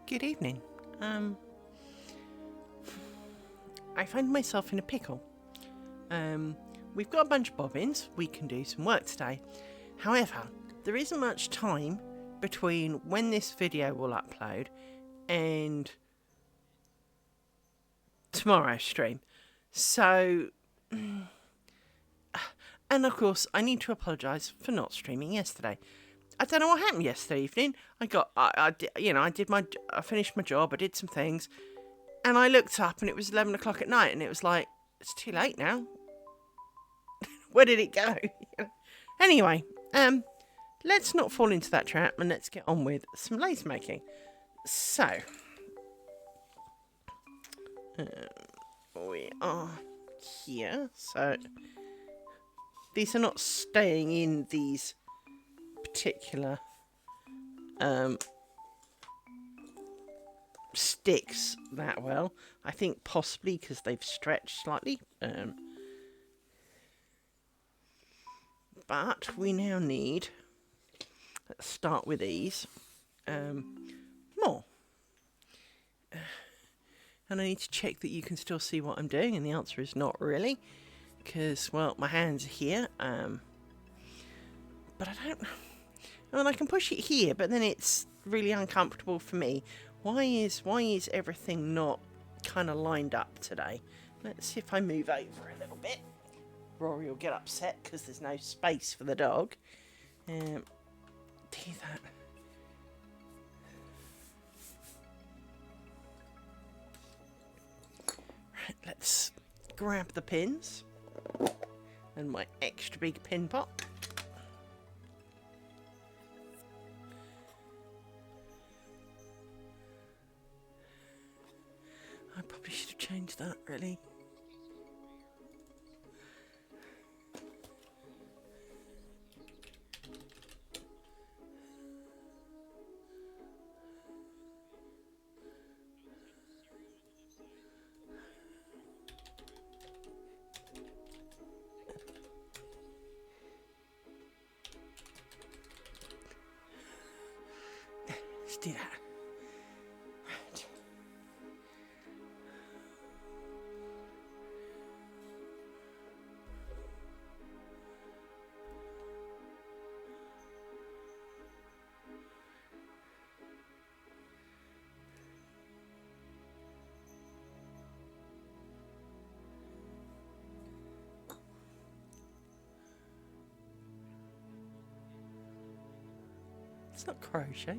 Good evening. I find myself in a pickle. We've got a bunch of bobbins. We can do some work today. However, there isn't much time between when this video will upload and tomorrow's stream. So, and of course, I need to apologise for not streaming yesterday. I don't know what happened yesterday evening. I finished my job. I did some things, and I looked up, and it was 11 o'clock at night, and it was like, it's too late now. Where did it go? Anyway, let's not fall into that trap, and let's get on with some lace making. So, we are here. So, these are not staying in these particular sticks that well. I think possibly because they've stretched slightly. But we now need, let's start with these, more. And I need to check that you can still see what I'm doing, and the answer is not really, because, well, my hands are here, but I don't, I mean, I can push it here, but then it's really uncomfortable for me. Why is everything not kind of lined up today? Let's see if I move over a little bit. Rory will get upset because there's no space for the dog. Do that. Right, let's grab the pins and my extra big pin pot. I probably should have changed that, really. Let's do that. Right. It's not crochet.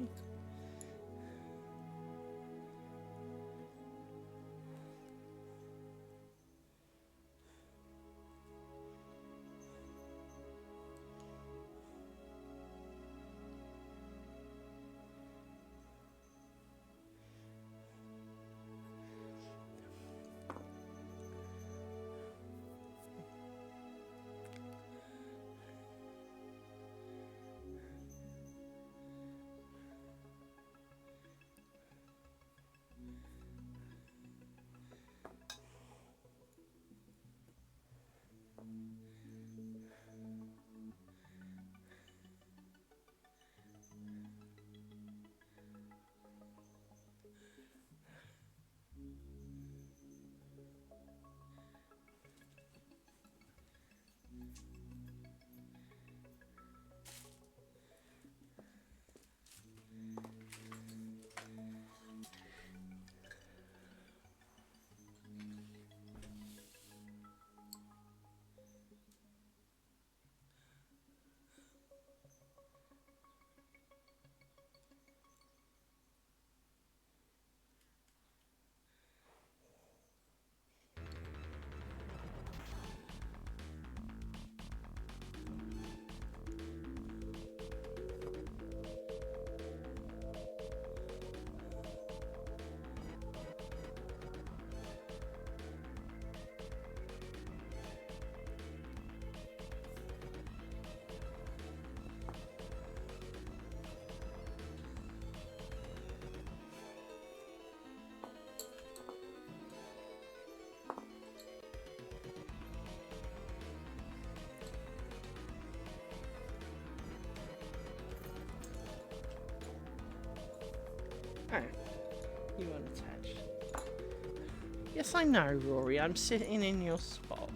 You unattached. Yes, I know, Rory. I'm sitting in your spot.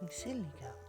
You silly girl.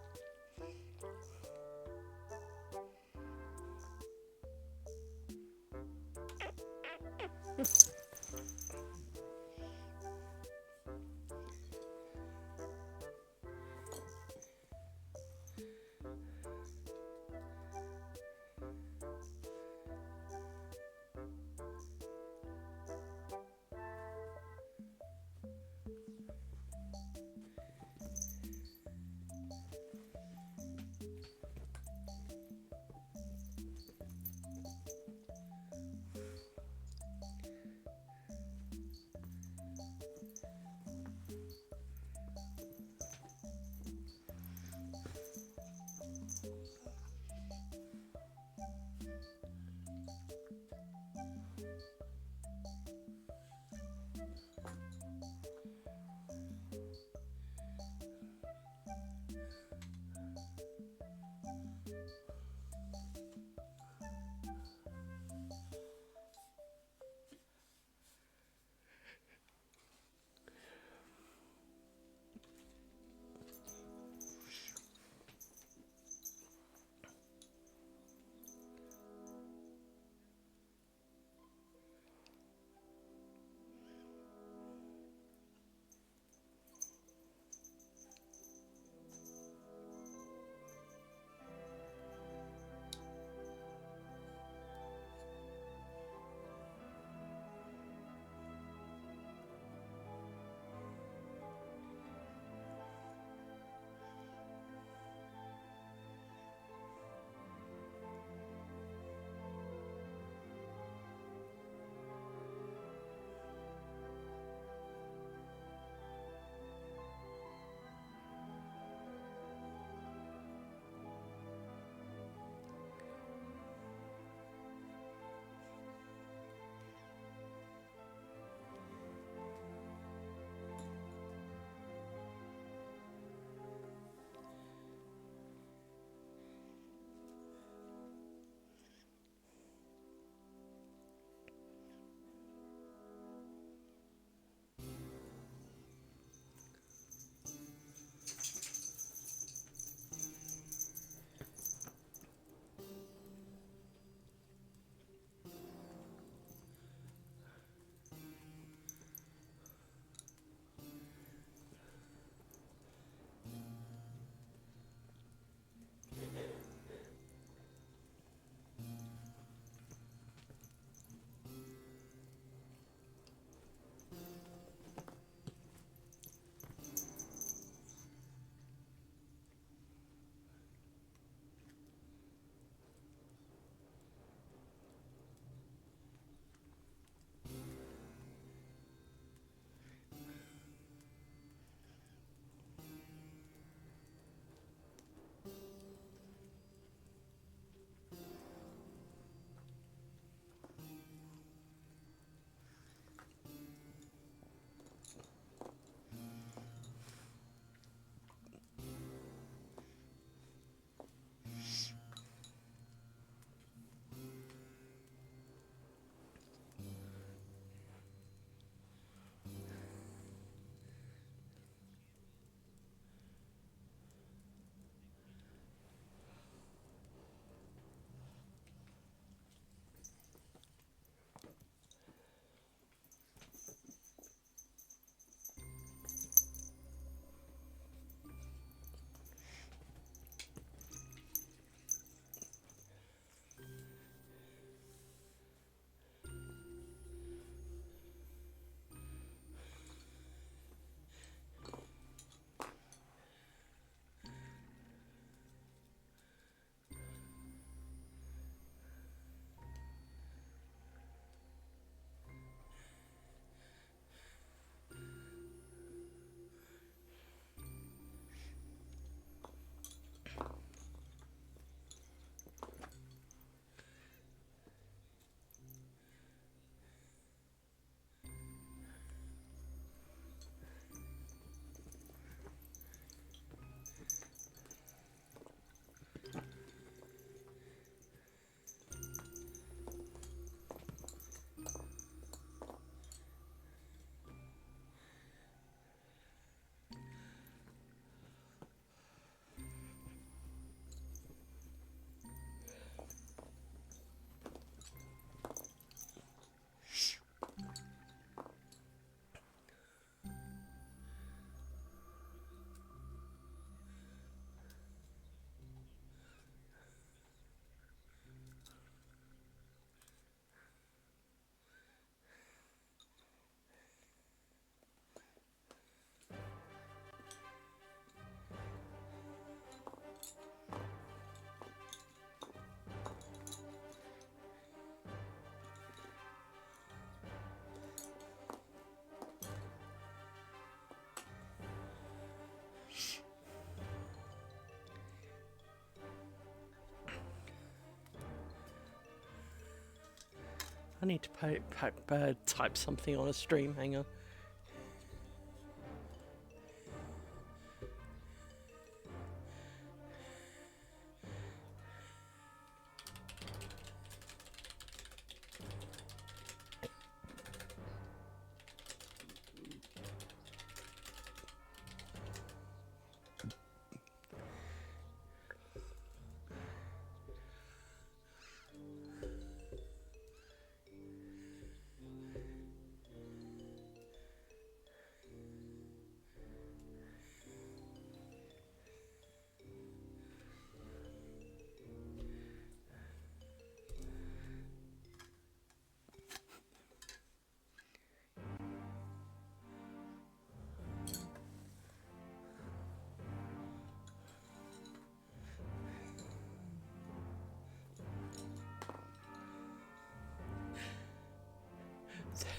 I need to type something on a stream. Hang on.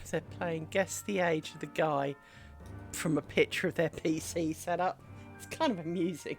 They're playing Guess the Age of the Guy from a picture of their PC setup. It's kind of amusing.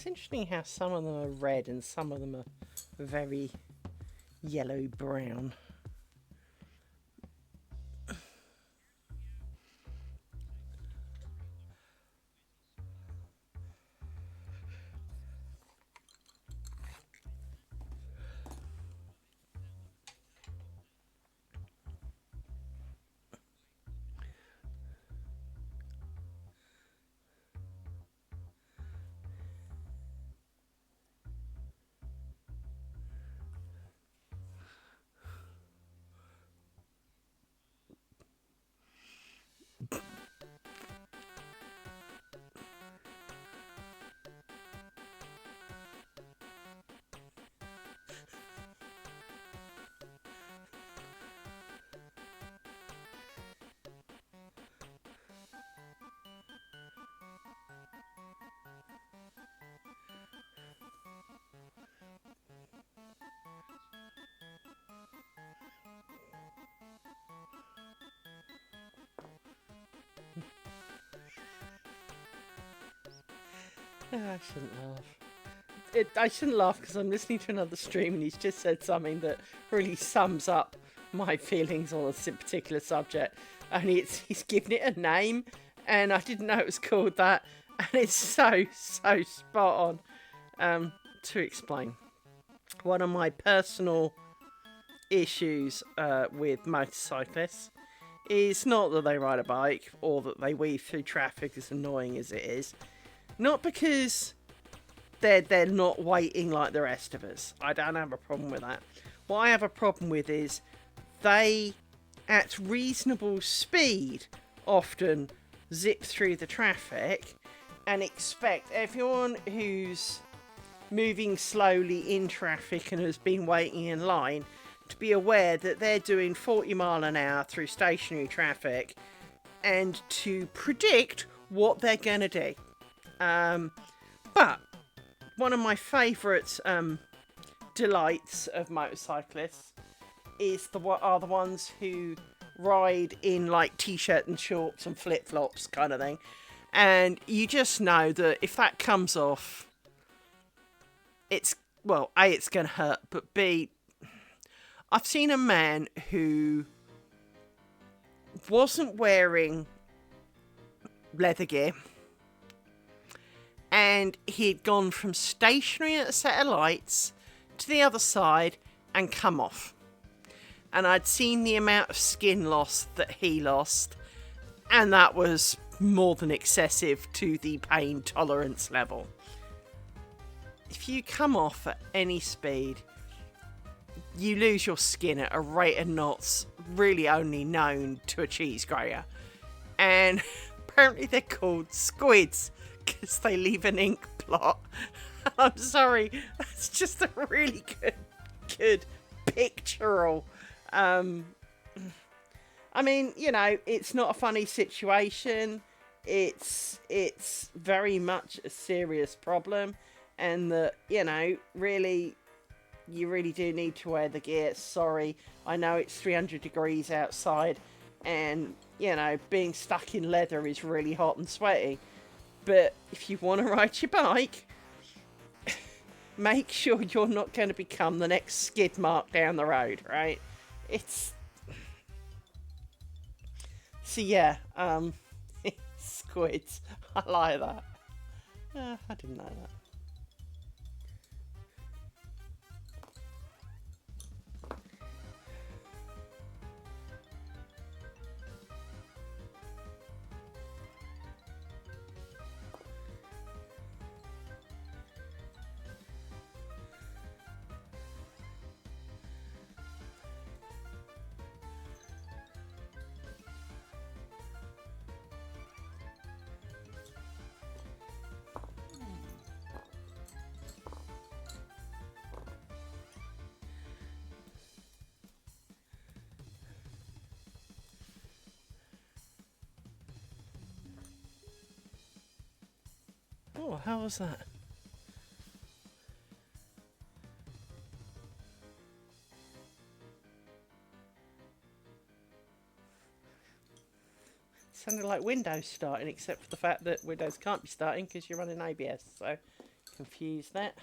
It's interesting how some of them are red and some of them are very yellow-brown. I shouldn't laugh. I shouldn't laugh because I'm listening to another stream and he's just said something that really sums up my feelings on a particular subject. Only he's given it a name and I didn't know it was called that. And it's so spot on. To explain. One of my personal issues with motorcyclists is not that they ride a bike or that they weave through traffic, as annoying as it is. Not because they're not waiting like the rest of us. I don't have a problem with that. What I have a problem with is they, at reasonable speed, often zip through the traffic and expect everyone who's moving slowly in traffic and has been waiting in line to be aware that they're doing 40 mile an hour through stationary traffic and to predict what they're going to do. But one of my favourite delights of motorcyclists are the ones who ride in like t-shirt and shorts and flip-flops kind of thing. And you just know that if that comes off, it's, well, A, it's going to hurt, but B, I've seen a man who wasn't wearing leather gear and he'd gone from stationary at a set of lights to the other side and come off. And I'd seen the amount of skin loss that he lost, and that was more than excessive to the pain tolerance level. If you come off at any speed, you lose your skin at a rate of knots really only known to a cheese grater. And apparently they're called squids because they leave an ink blot. I'm sorry, that's just a really good pictorial. I mean, you know, it's not a funny situation. It's very much a serious problem, and that, you know, really, you really do need to wear the gear. Sorry, I know it's 300 degrees outside, and, you know, being stuck in leather is really hot and sweaty. But if you want to ride your bike, make sure you're not going to become the next skid mark down the road, right? It's... So yeah, squids. I like that. I didn't know that. Oh, how was that? Sounded like Windows starting, except for the fact that Windows can't be starting because you're running ABS, so confuse that.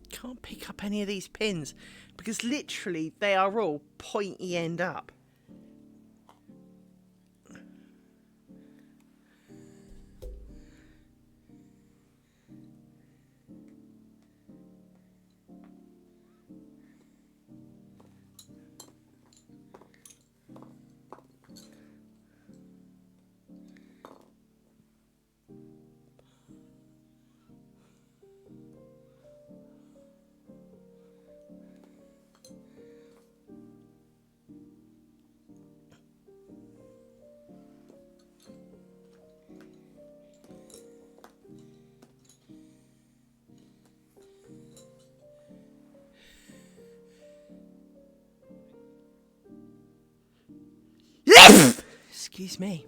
Can't pick up any of these pins because literally they are all pointy end up. Excuse me.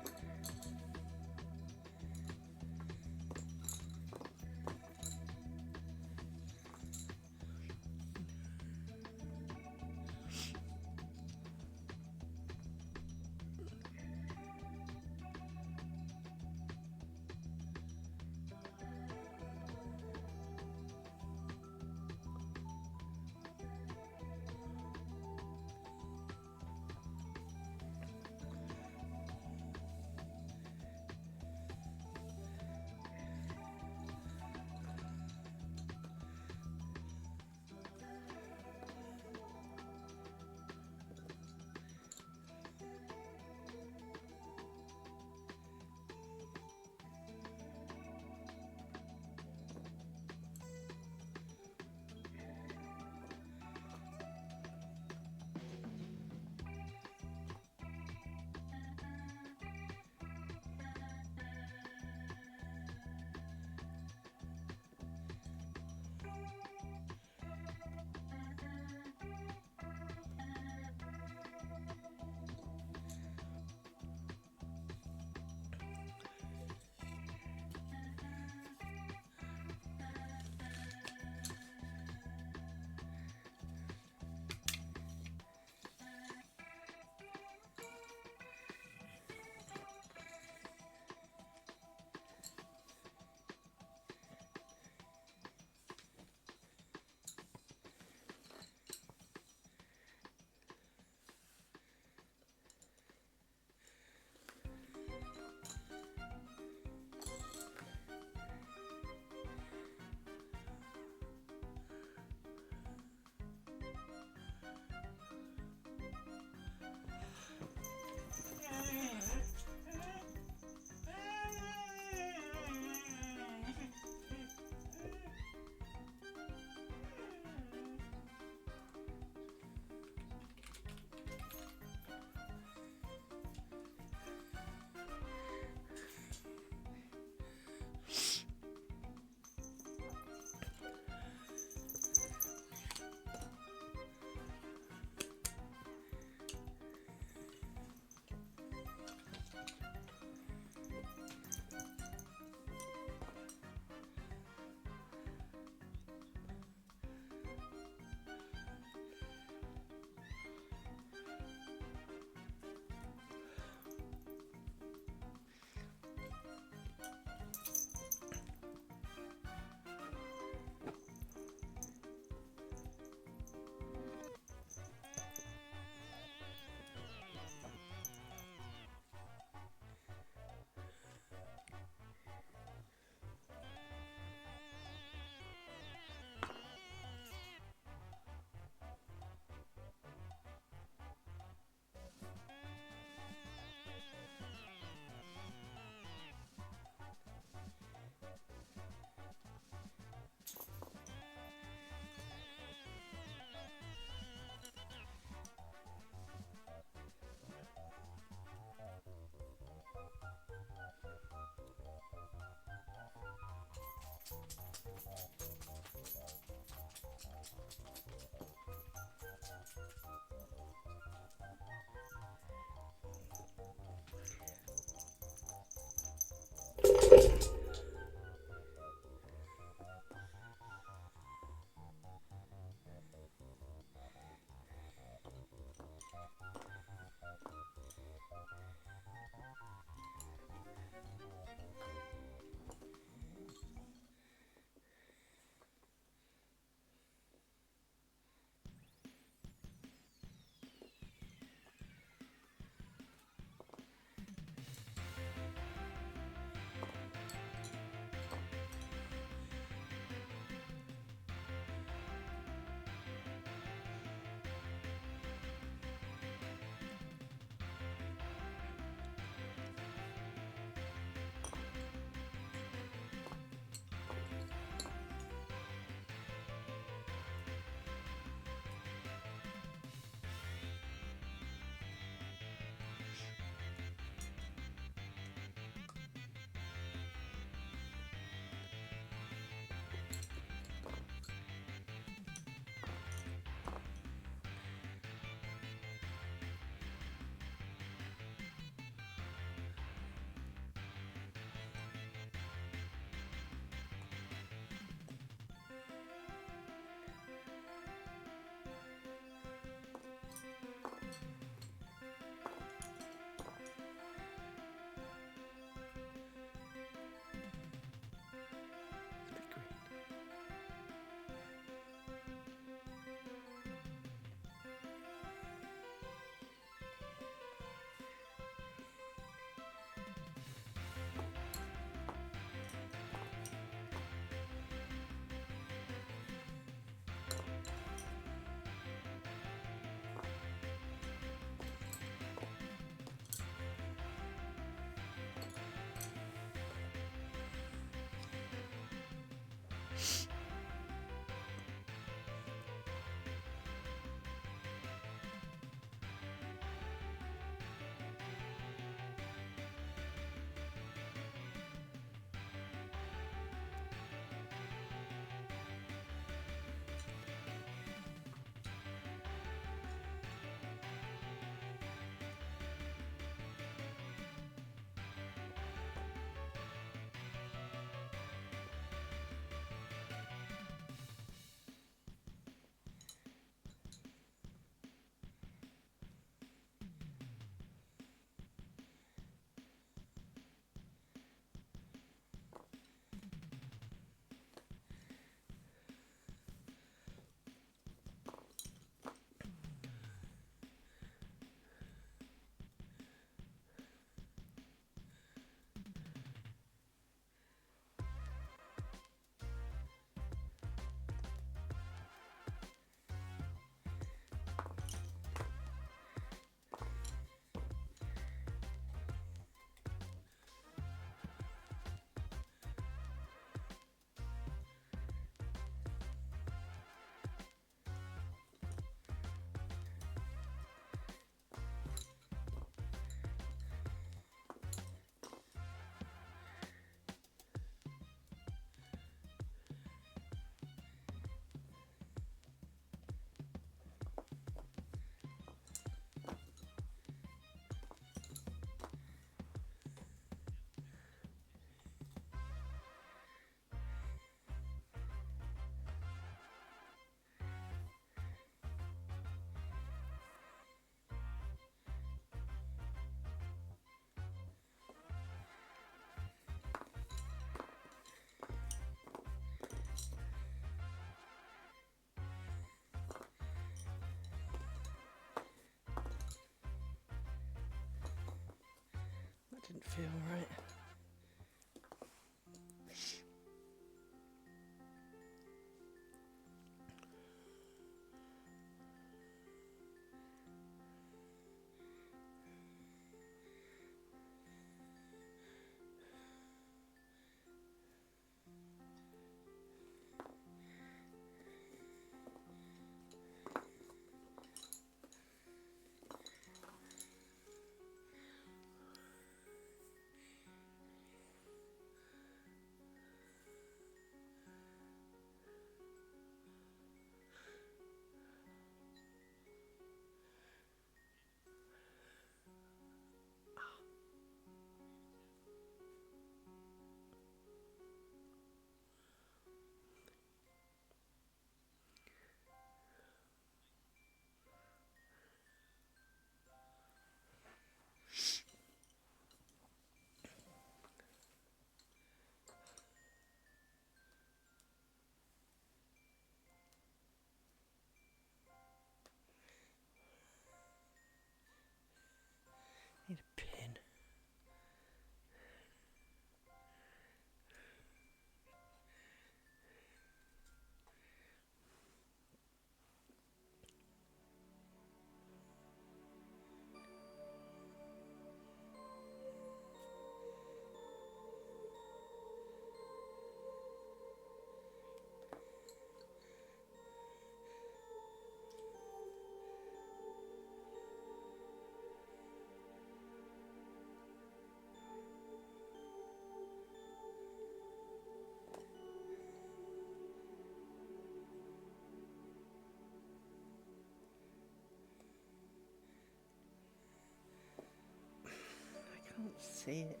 see it.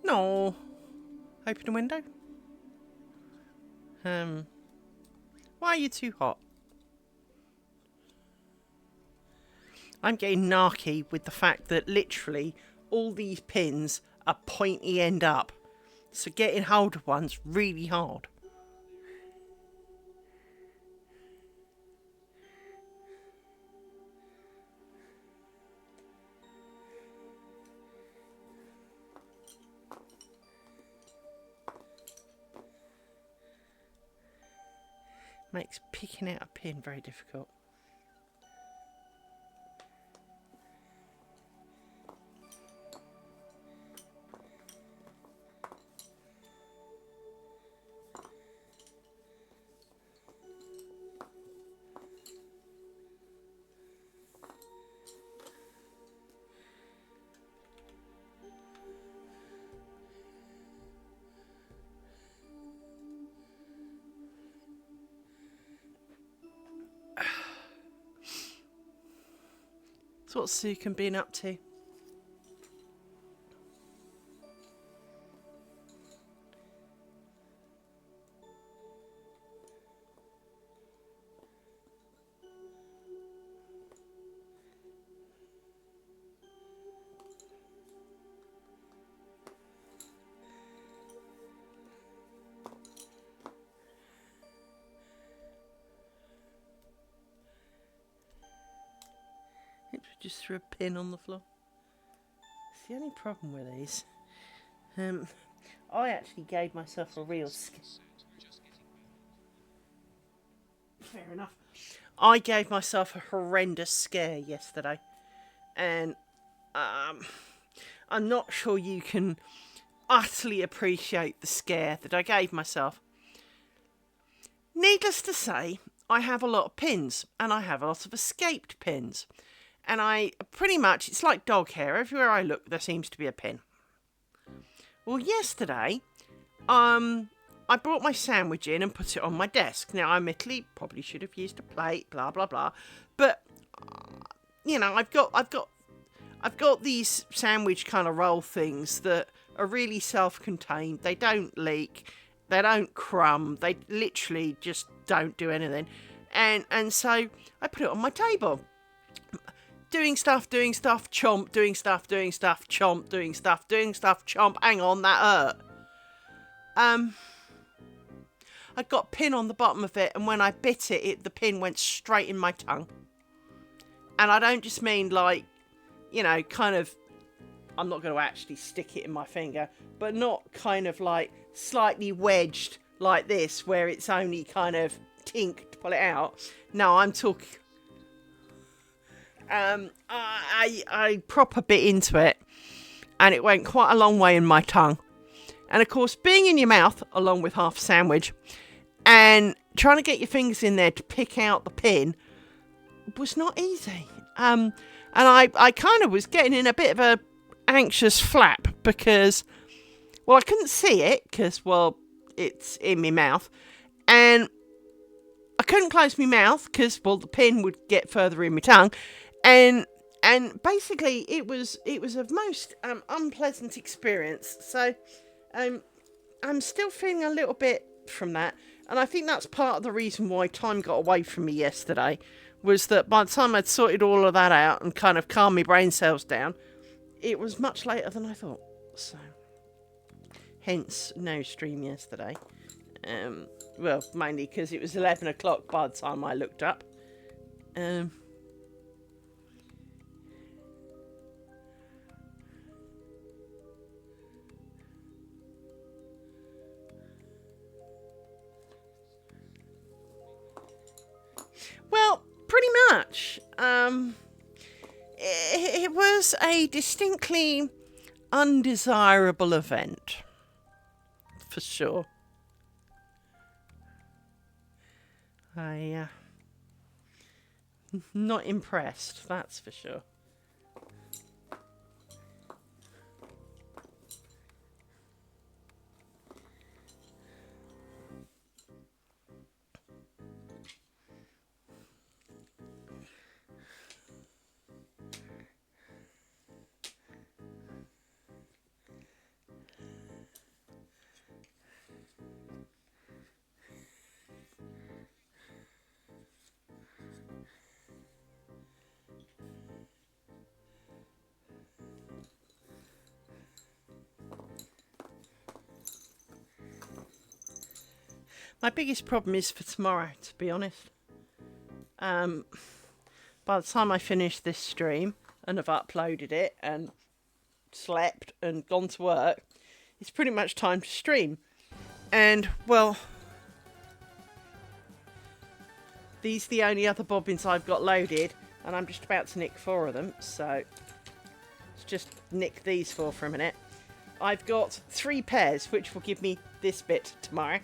No. Open the window. Why are you too hot? I'm getting narky with the fact that literally all these pins are pointy end up. So getting hold of one's really hard. Makes picking out a pin very difficult. So what's Sukin been up to? Just threw a pin on the floor. It's the only problem with these. I actually gave myself a real scare. Fair enough. I gave myself a horrendous scare yesterday, and I'm not sure you can utterly appreciate the scare that I gave myself. Needless to say, I have a lot of pins, and I have a lot of escaped pins. And I pretty much, it's like dog hair. Everywhere I look, there seems to be a pin. Well, yesterday, I brought my sandwich in and put it on my desk. Now, I admittedly probably should have used a plate, blah blah blah. But you know, I've got these sandwich kind of roll things that are really self-contained. They don't leak. They don't crumb. They literally just don't do anything. And so I put it on my table. Doing stuff, chomp, doing stuff, chomp, doing stuff, chomp. Hang on, that hurt. I got a pin on the bottom of it, and when I bit it, the pin went straight in my tongue. And I don't just mean like, you know, kind of, I'm not going to actually stick it in my finger, but not kind of like slightly wedged like this, where it's only kind of tink to pull it out. No, I'm talking... I proper bit into it, and it went quite a long way in my tongue. And of course, being in your mouth, along with half a sandwich, and trying to get your fingers in there to pick out the pin was not easy. And I kind of was getting in a bit of a anxious flap because, well, I couldn't see it because, well, it's in my mouth. And I couldn't close my mouth because, well, the pin would get further in my tongue, and basically it was a most unpleasant experience. So I'm still feeling a little bit from that, and I think that's part of the reason why time got away from me yesterday, was that by the time I'd sorted all of that out and kind of calmed my brain cells down, it was much later than I thought. So hence no stream yesterday. Well, mainly because it was 11 o'clock by the time I looked up. Well, pretty much. It was a distinctly undesirable event, for sure. Not impressed, that's for sure. My biggest problem is for tomorrow, to be honest. By the time I finish this stream and have uploaded it and slept and gone to work, it's pretty much time to stream. And, well, these are the only other bobbins I've got loaded, and I'm just about to nick 4 of them, so let's just nick these 4 for a minute. I've got 3 pairs, which will give me this bit tomorrow.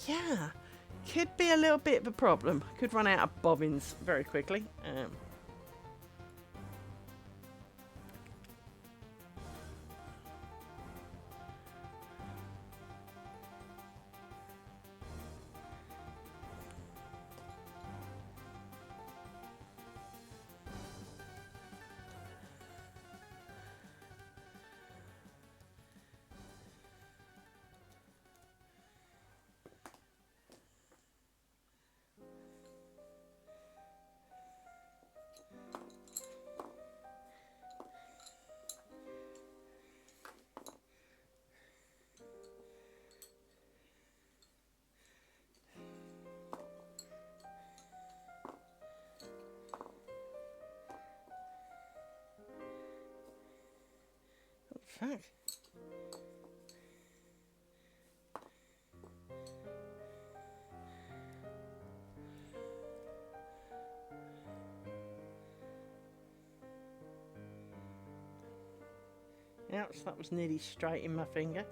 Yeah, could be a little bit of a problem. Could run out of bobbins very quickly. Fuck. Ouch, that was nearly straight in my finger.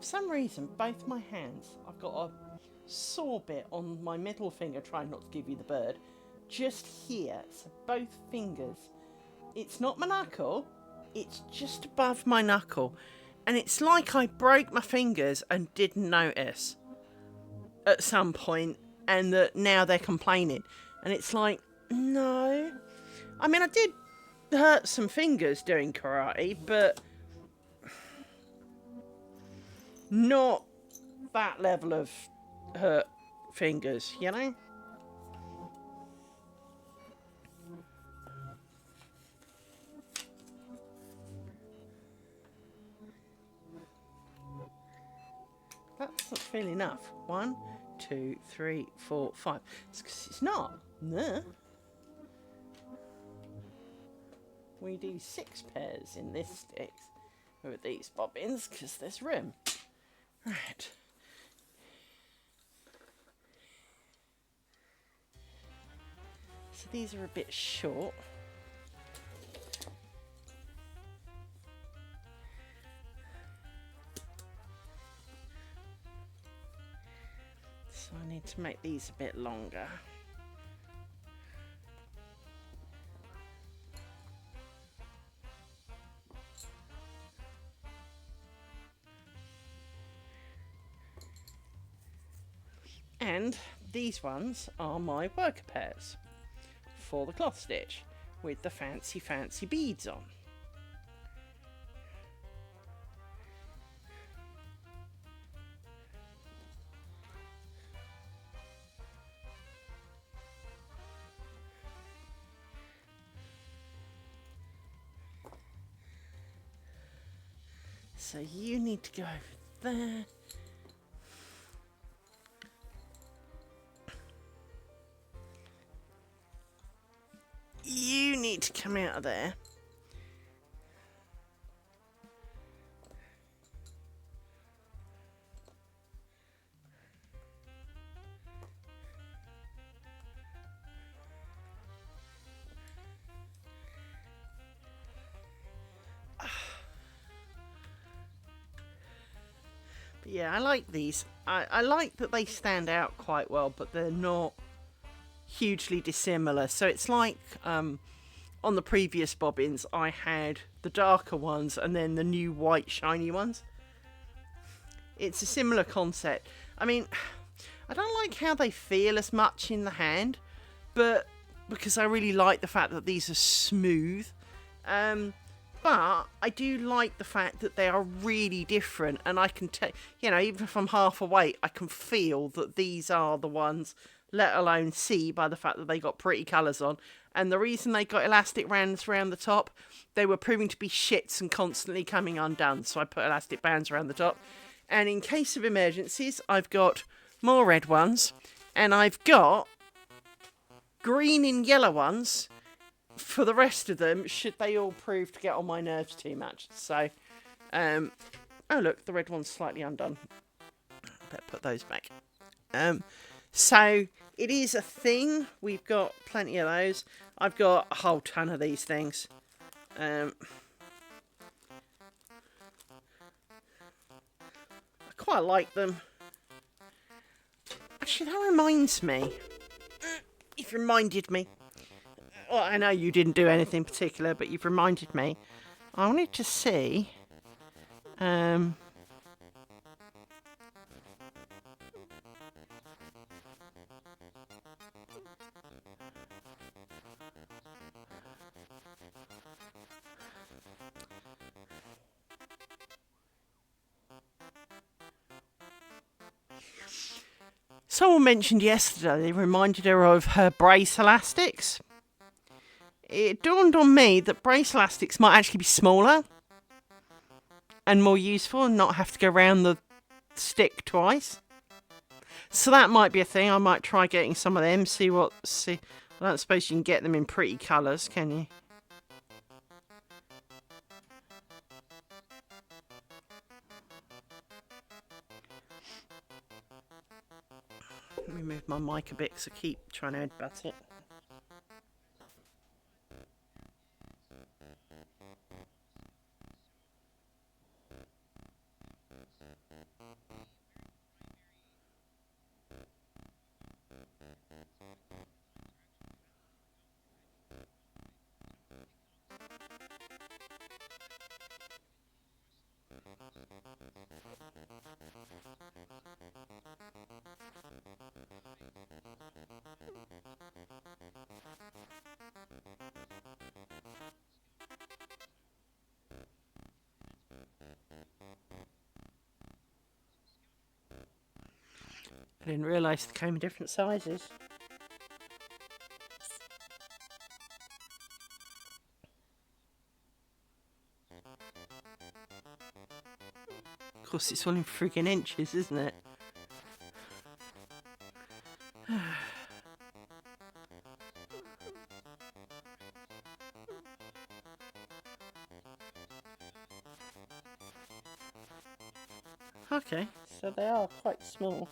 some reason, both my hands, I've got a sore bit on my middle finger, trying not to give you the bird, just here. So both fingers. It's not my knuckle, it's just above my knuckle. And it's like I broke my fingers and didn't notice at some point, and that now they're complaining. And it's like, no. I mean, I did hurt some fingers doing karate, but not that level of hurt fingers, you know? That's not feeling enough. 1, 2, 3, 4, 5. It's 'cause it's not. No. We do 6 pairs in this sticks with these bobbins because there's room. Right. So these are a bit short. So I need to make these a bit longer. And these ones are my worker pairs for the cloth stitch with the fancy beads on. So you need to go over there. You need to come out of there. But yeah, I like these. I like that they stand out quite well, but they're not hugely dissimilar. So it's like on the previous bobbins, I had the darker ones and then the new white shiny ones. It's a similar concept. I mean, I don't like how they feel as much in the hand, but because I really like the fact that these are smooth. But I do like the fact that they are really different, and I can take, you know, even if I'm half awake, I can feel that these are the ones, let alone see by the fact that they got pretty colours on. And the reason they got elastic bands around the top, they were proving to be shits and constantly coming undone, so I put elastic bands around the top. And in case of emergencies, I've got more red ones, and I've got green and yellow ones for the rest of them, should they all prove to get on my nerves too much. So, oh look, the red one's slightly undone. Better put those back. So, it is a thing. We've got plenty of those. I've got a whole ton of these things. I quite like them. Actually, that reminds me. You've reminded me. Well, I know you didn't do anything particular, but you've reminded me. I wanted to see. Someone mentioned yesterday they reminded her of her brace elastics. It dawned on me that brace elastics might actually be smaller and more useful and not have to go around the stick twice. So that might be a thing. I might try getting some of them, see. I don't suppose you can get them in pretty colours, can you? Let me move my mic a bit because I keep trying to headbutt it. I didn't realise they came in different sizes. Of course, it's all in friggin' inches, isn't it? Okay, so they are quite small.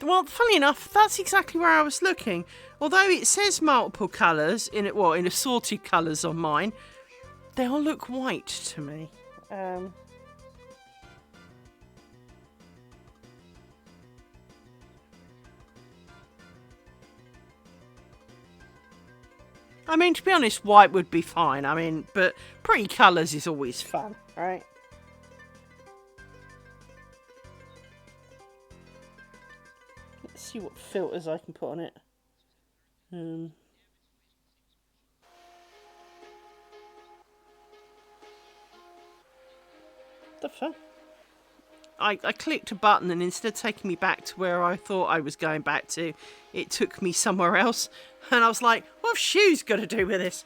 Well, funny enough, that's exactly where I was looking. Although it says multiple colours, in assorted colours on mine, they all look white to me. I mean, to be honest, white would be fine. I mean, but pretty colours is always fun, right? Let's see what filters I can put on it. The fuck? I clicked a button and instead of taking me back to where I thought I was going back to, it took me somewhere else. And I was like, what have shoes got to do with this?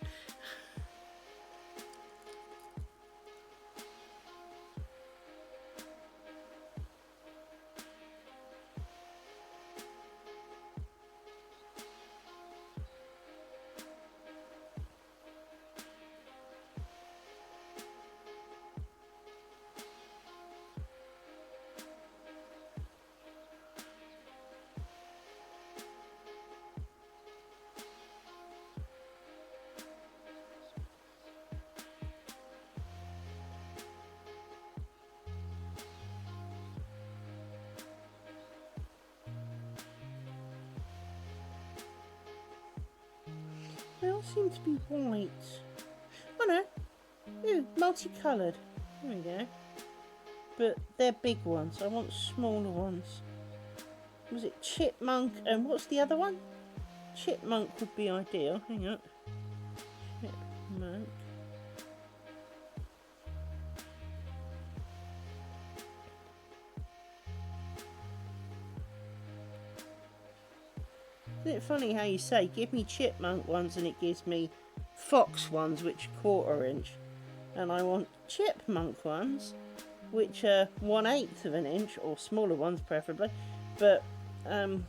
They all seem to be white. Oh no. Ooh, multicoloured. There we go. But they're big ones. I want smaller ones. Was it chipmunk? And what's the other one? Chipmunk would be ideal. Hang on. Chipmunk. Isn't it funny how you say, give me chipmunk ones and it gives me fox ones, which are 1/4 inch. And I want chipmunk ones, which are 1/8 of an inch, or smaller ones preferably. But, hang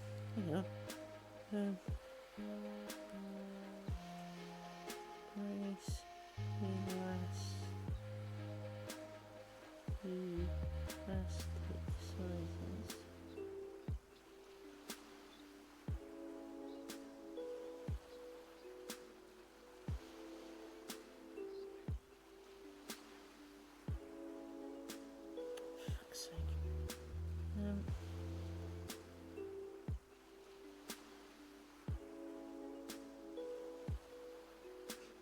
on. Grace, elastic sizes. Fuck's sake.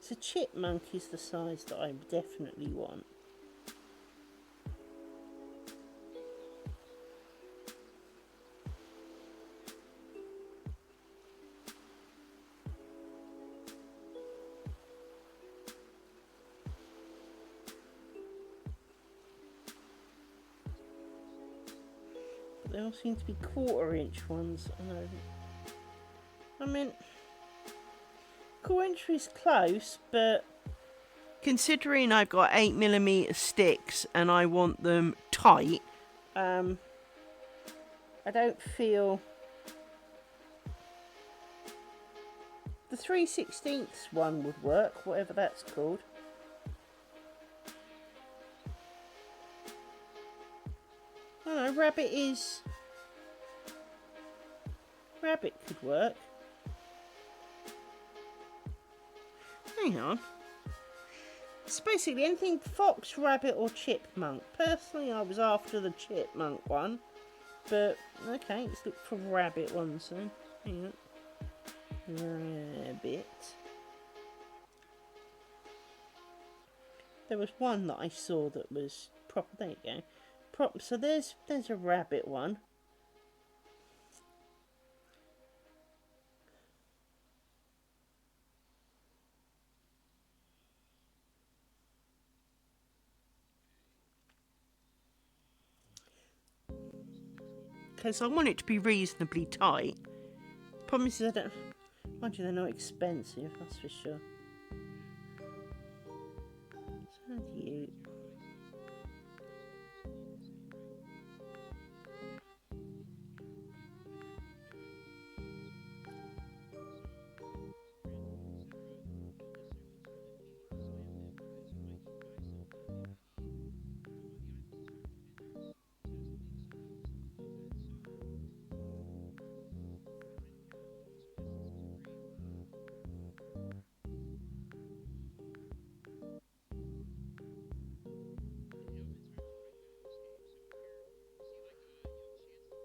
So chipmunk is the size that I definitely want. But they all seem to be 1/4 inch ones. I mean, 1/4 inch is close, but considering I've got 8mm sticks and I want them tight, I don't feel the 3/16 one would work, whatever that's called. I don't know, rabbit could work. Hang on. It's basically anything fox, rabbit or chipmunk. Personally, I was after the chipmunk one. But, okay, let's look for rabbit ones then. Hang on. Rabbit. There was one that I saw that was proper. There you go. So there's a rabbit one. Because I want it to be reasonably tight. Problem is, I don't. Mind you, they're not expensive, that's for sure. So cute.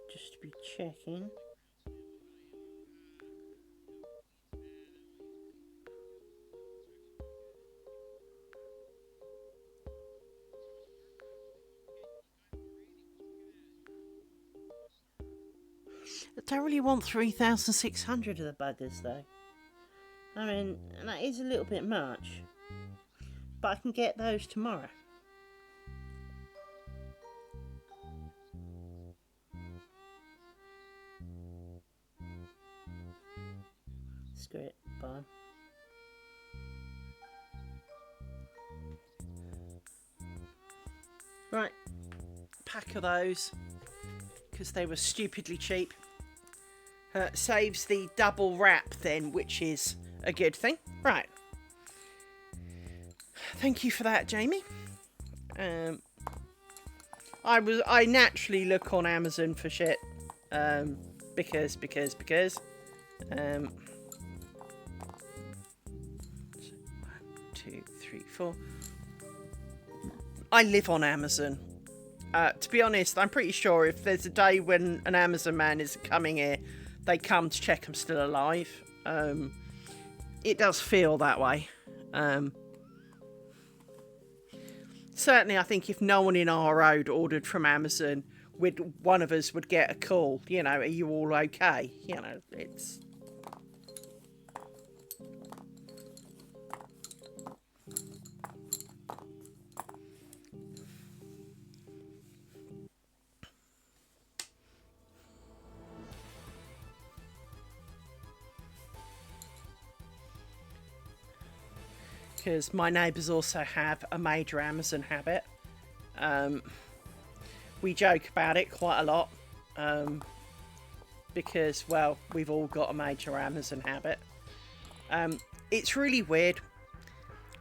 Just to be checking. I don't really want 3,600 of the buggers though. I mean, that is a little bit much. But I can get those tomorrow. Screw it, bye. Right, pack of those, because they were stupidly cheap. Saves the double wrap then, which is a good thing. Right. Thank you for that, Jamie. I naturally look on Amazon for shit. Because. 1, 2, 3, 4. I live on Amazon. To be honest, I'm pretty sure if there's a day when an Amazon man is coming here, they come to check I'm still alive. It does feel that way. Certainly, I think if no one in our road ordered from Amazon, one of us would get a call. You know, are you all okay? You know, it's... Because my neighbours also have a major Amazon habit. We joke about it quite a lot. Because, well, we've all got a major Amazon habit. It's really weird.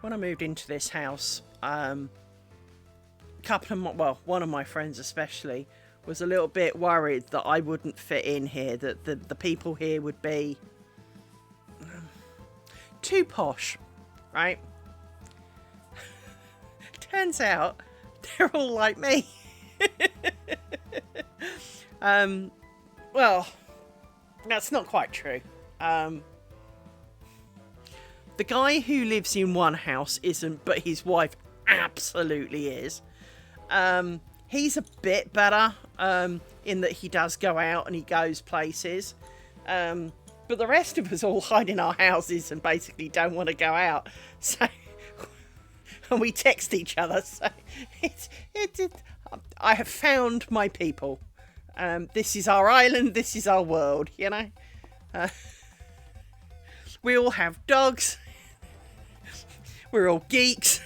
When I moved into this house, one of my friends especially, was a little bit worried that I wouldn't fit in here, that the people here would be too posh, right? Turns out they're all like me. Well, that's not quite true. The guy who lives in one house isn't, but his wife absolutely is. He's a bit better in that he does go out and he goes places. But the rest of us all hide in our houses and basically don't want to go out. So... and we text each other, so I have found my people. This is our island, this is our world, you know? We all have dogs. We're all geeks.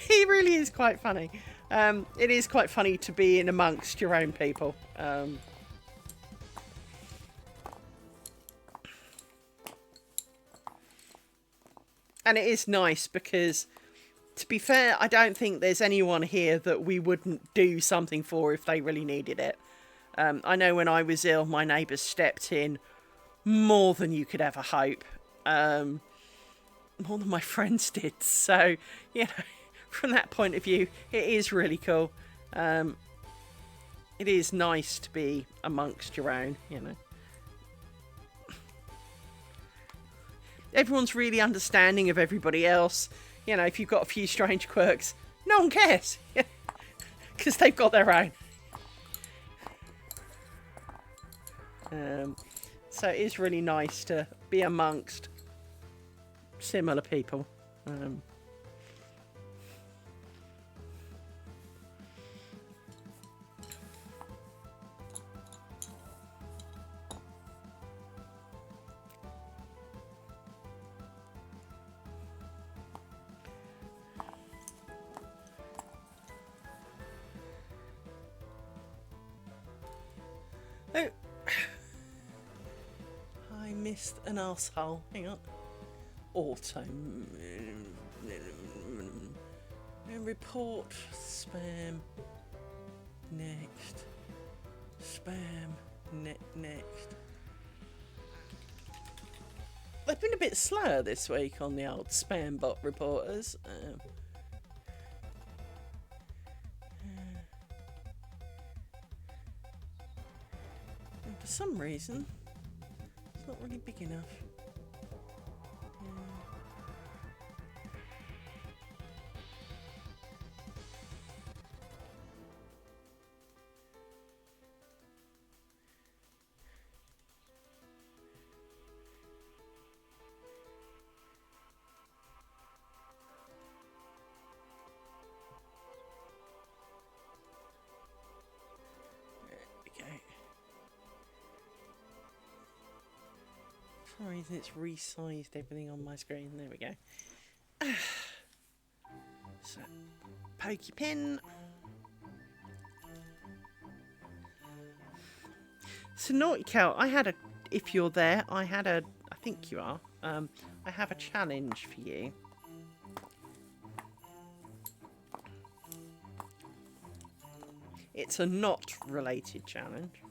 It really is quite funny. It is quite funny to be in amongst your own people. And it is nice because, to be fair, I don't think there's anyone here that we wouldn't do something for if they really needed it. I know when I was ill, my neighbours stepped in more than you could ever hope. more than my friends did. So, you know, from that point of view, it is really cool. It is nice to be amongst your own, you know. Everyone's really understanding of everybody else. You know, if you've got a few strange quirks, no one cares. Because they've got their own. So it is really nice to be amongst similar people. Oh, I missed an arsehole. Hang on. Auto. Report. Spam. Next. Spam. Next. They've been a bit slower this week on the old spam bot reporters. And for some reason, it's not really big enough. For some reason it's resized everything on my screen. There we go. So, pokey pin. So Naughty Cow, if you're there, I think you are, I have a challenge for you. It's a not related challenge.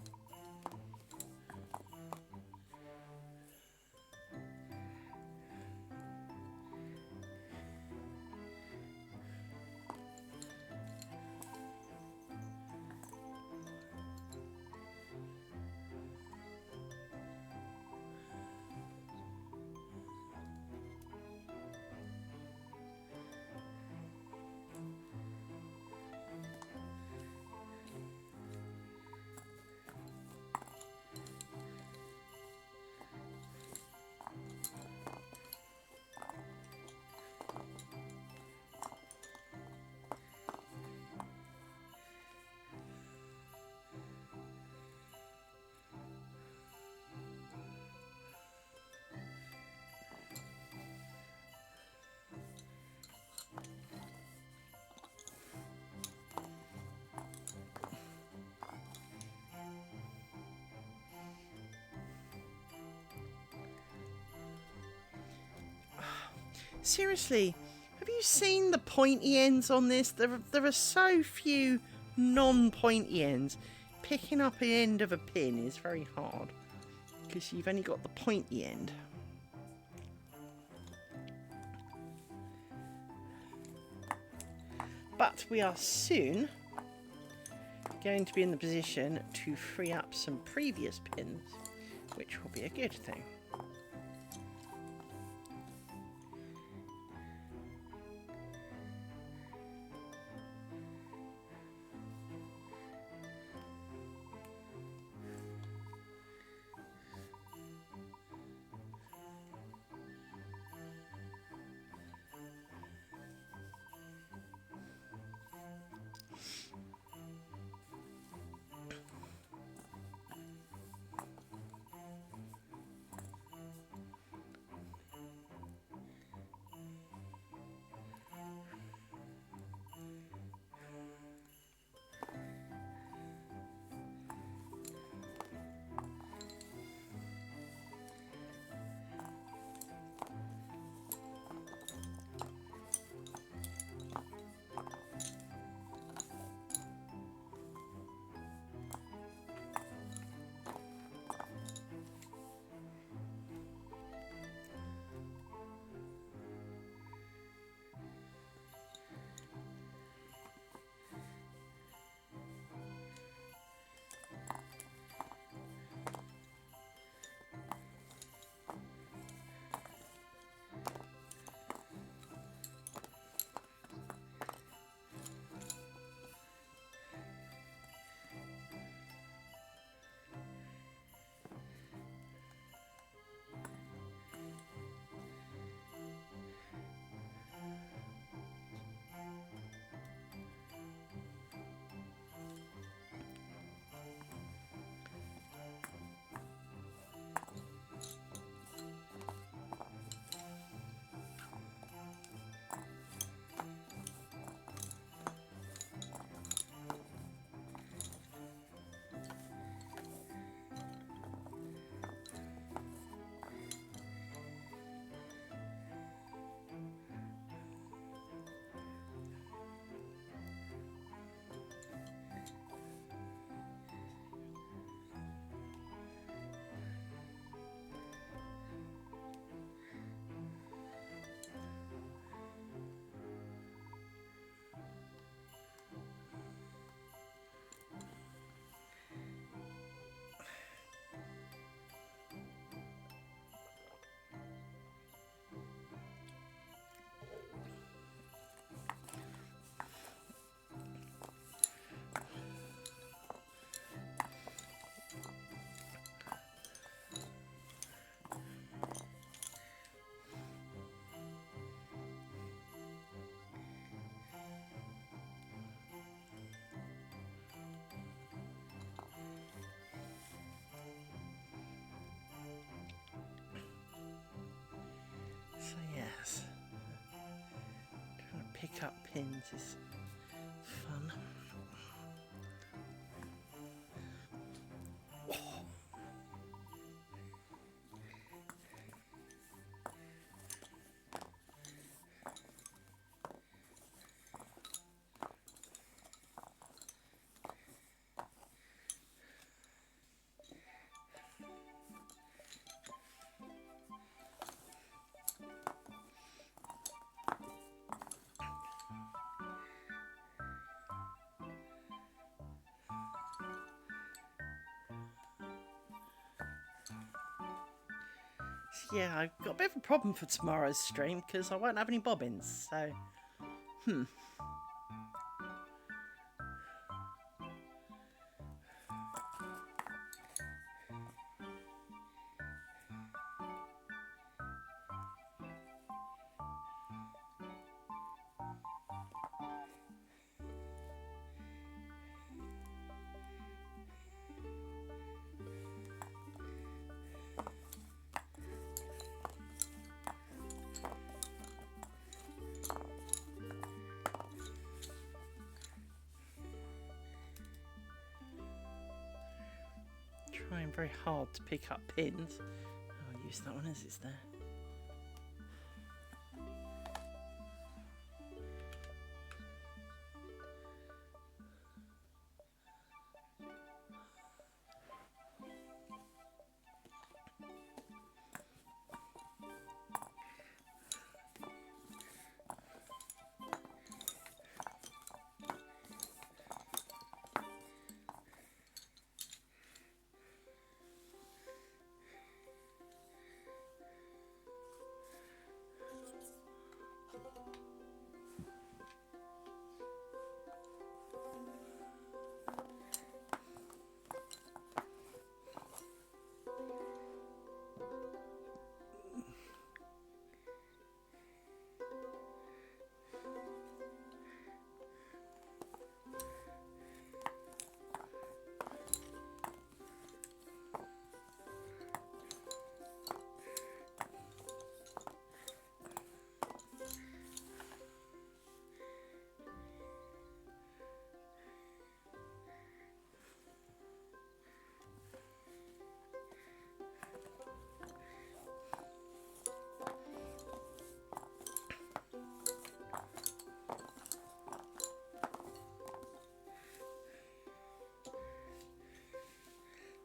Seriously, have you seen the pointy ends on this? There are so few non-pointy ends. Picking up the end of a pin is very hard because you've only got the pointy end. But we are soon going to be in the position to free up some previous pins, which will be a good thing. pick up pins is fun. Yeah, I've got a bit of a problem for tomorrow's stream because I won't have any bobbins, so... Trying very hard to pick up pins. I'll use that one as it's there.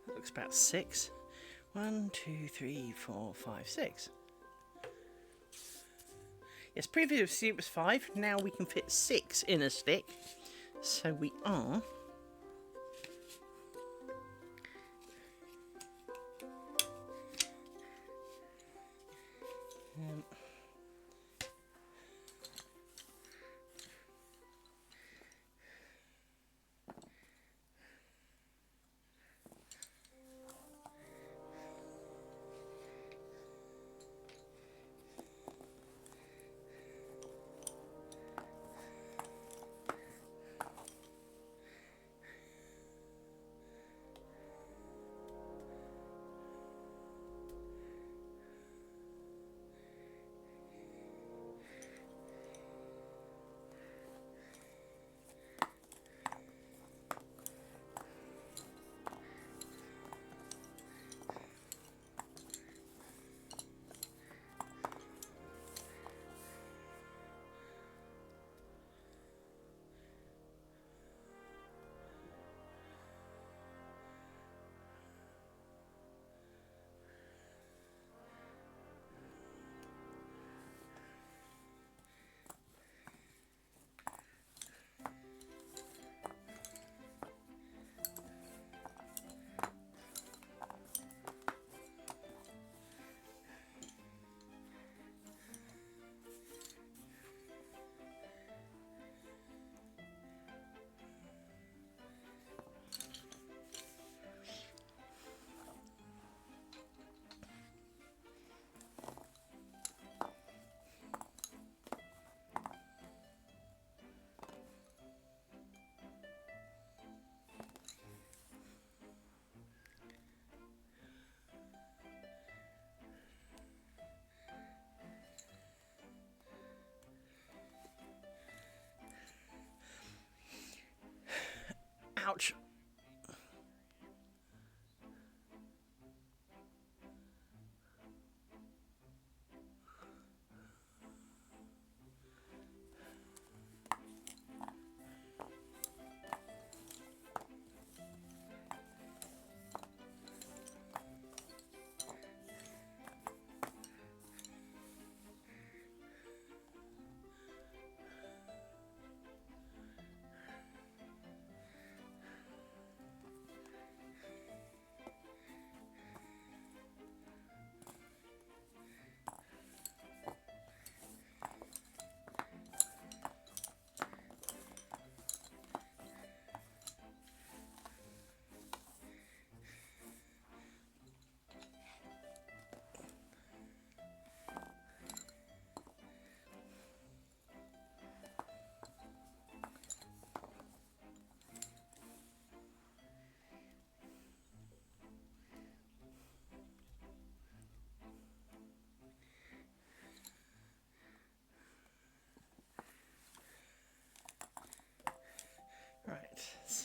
Looks about 6. 1, 2, 3, 4, 5, 6. Yes, previously it was 5. Now we can fit 6 in a stick. So we are...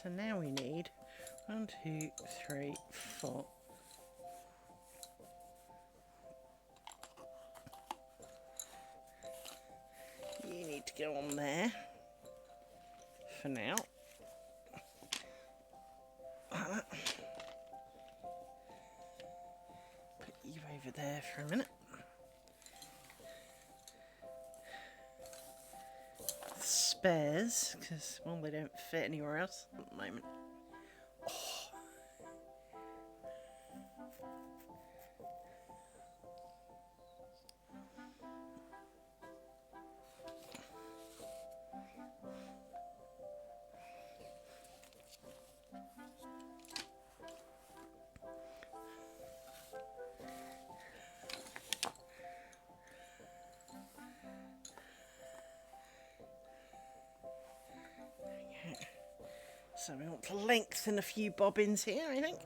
so now we need 1, 2, 3, 4. You need to go on there for now. Put you over there for a minute. Spares, because, well, they don't fit anywhere else at the moment. So we want to lengthen a few bobbins here, I think.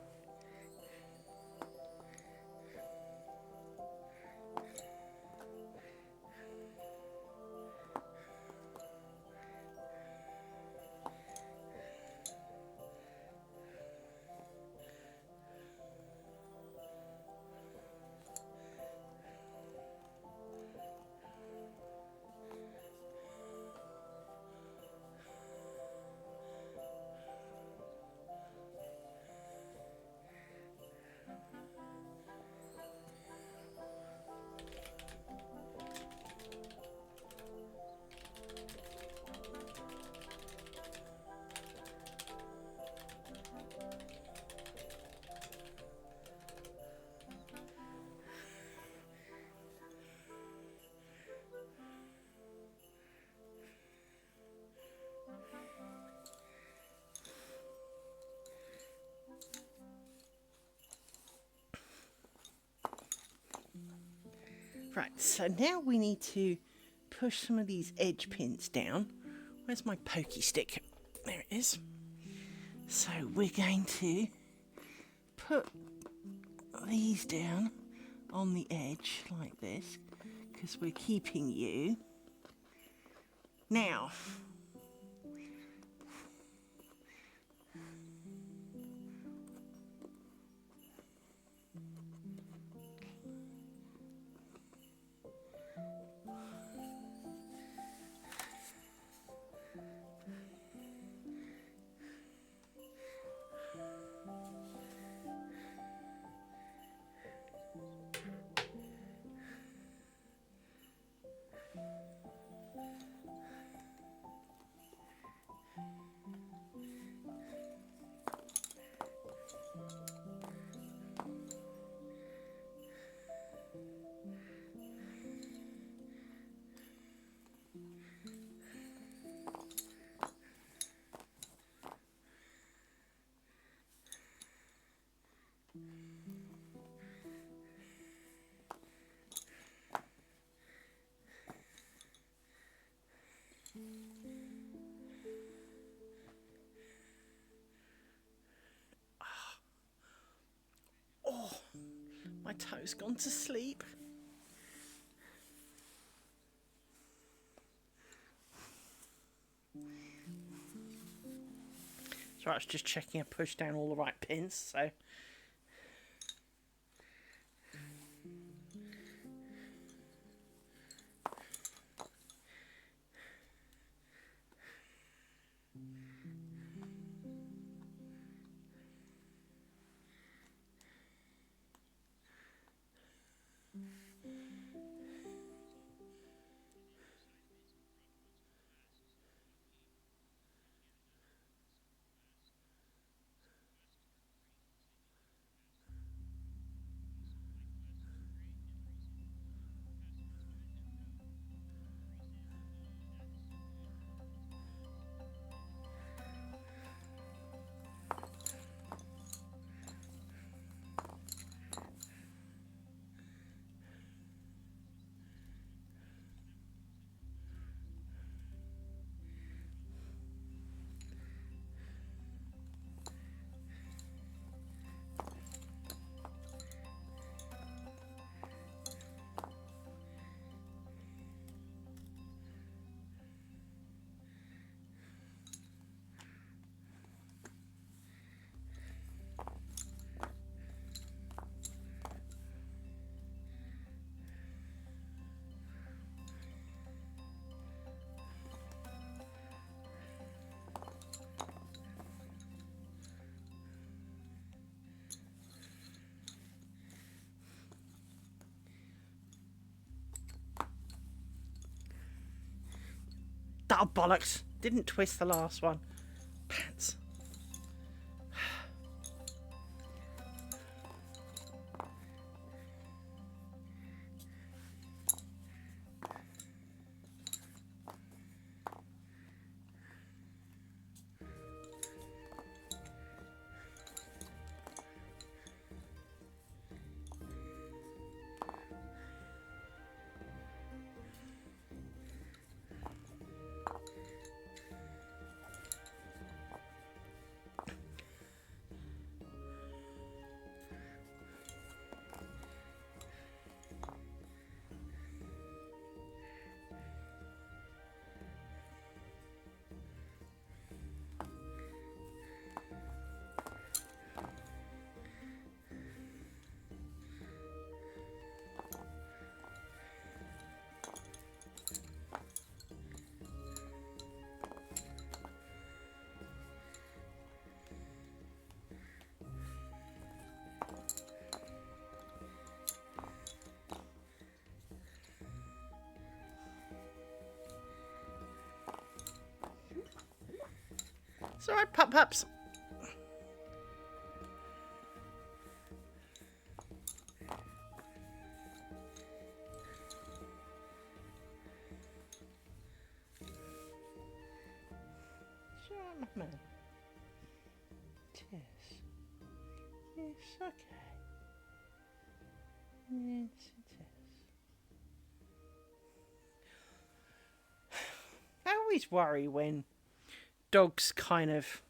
Right, so now we need to push some of these edge pins down. Where's my pokey stick? There it is. So we're going to put these down on the edge like this, because we're keeping you. Now, my toe's gone to sleep. So I was just checking I pushed down all the right pins, so. Oh, bollocks. Didn't twist the last one. Pants. It's alright, pups. It's alright, my man. It is. It's okay. Yes, it is. I always worry when dogs kind of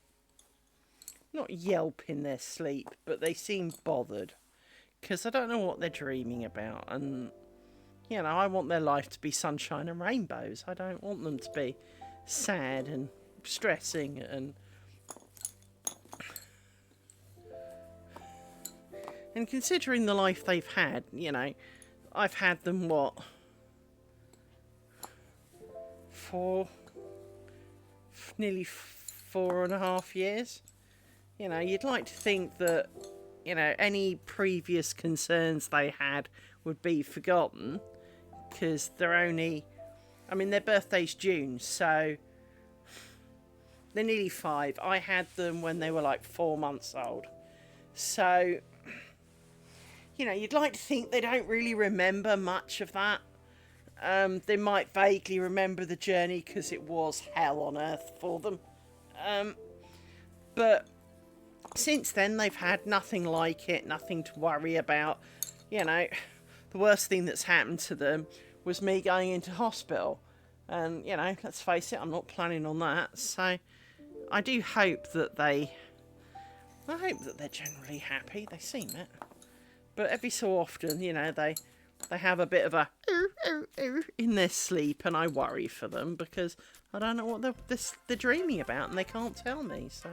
not yelp in their sleep, but they seem bothered, because I don't know what they're dreaming about. And you know, I want their life to be sunshine and rainbows. I don't want them to be sad and stressing. And considering the life they've had, you know, I've had them nearly 4.5 years. You know, you'd like to think that, you know, any previous concerns they had would be forgotten, because they're only, I mean, their birthday's June, so they're nearly 5. I had them when they were like 4 months old. So, you know, you'd like to think they don't really remember much of that. They might vaguely remember the journey because it was hell on earth for them. But since then, they've had nothing like it, nothing to worry about. You know, the worst thing that's happened to them was me going into hospital. And, you know, let's face it, I'm not planning on that. So I do hope that they're generally happy. They seem it. But every so often, you know, they have a bit of a in their sleep, and I worry for them because I don't know what they're dreaming about, and they can't tell me. So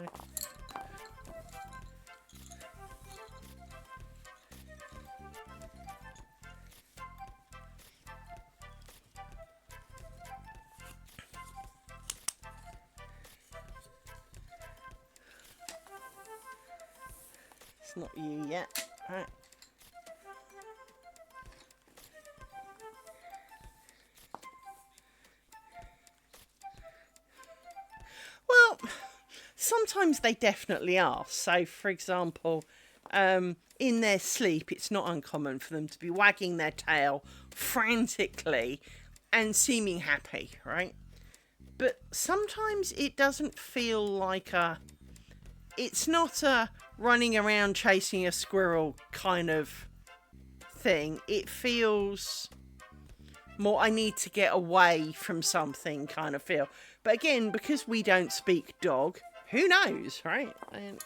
it's not you yet, right? Well, sometimes they definitely are. So, for example, in their sleep, it's not uncommon for them to be wagging their tail frantically and seeming happy, right? But sometimes it doesn't feel like it's not a running around chasing a squirrel kind of thing. It feels more, I need to get away from something kind of feel. But again, because we don't speak dog, who knows, right? And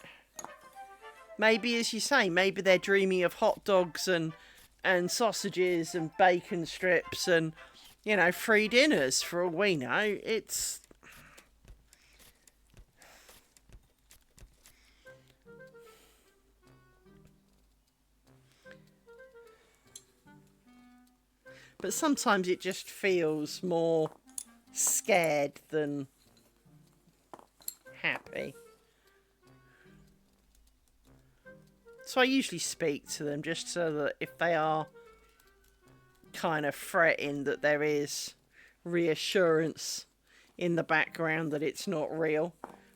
maybe, as you say, maybe they're dreaming of hot dogs and sausages and bacon strips and, you know, free dinners for all we know. It's... But sometimes it just feels more scared than happy. So I usually speak to them just so that if they are kind of fretting, that there is reassurance in the background that it's not real.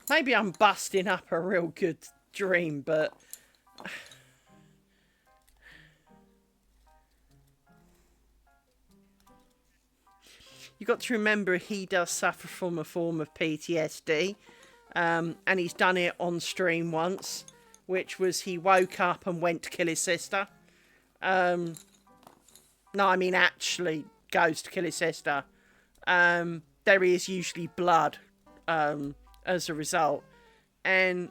Maybe I'm busting up a real good dream, but you've got to remember he does suffer from a form of PTSD, and he's done it on stream once, which was he woke up and went to kill his sister. No, I mean actually goes to kill his sister. There is usually blood as a result, and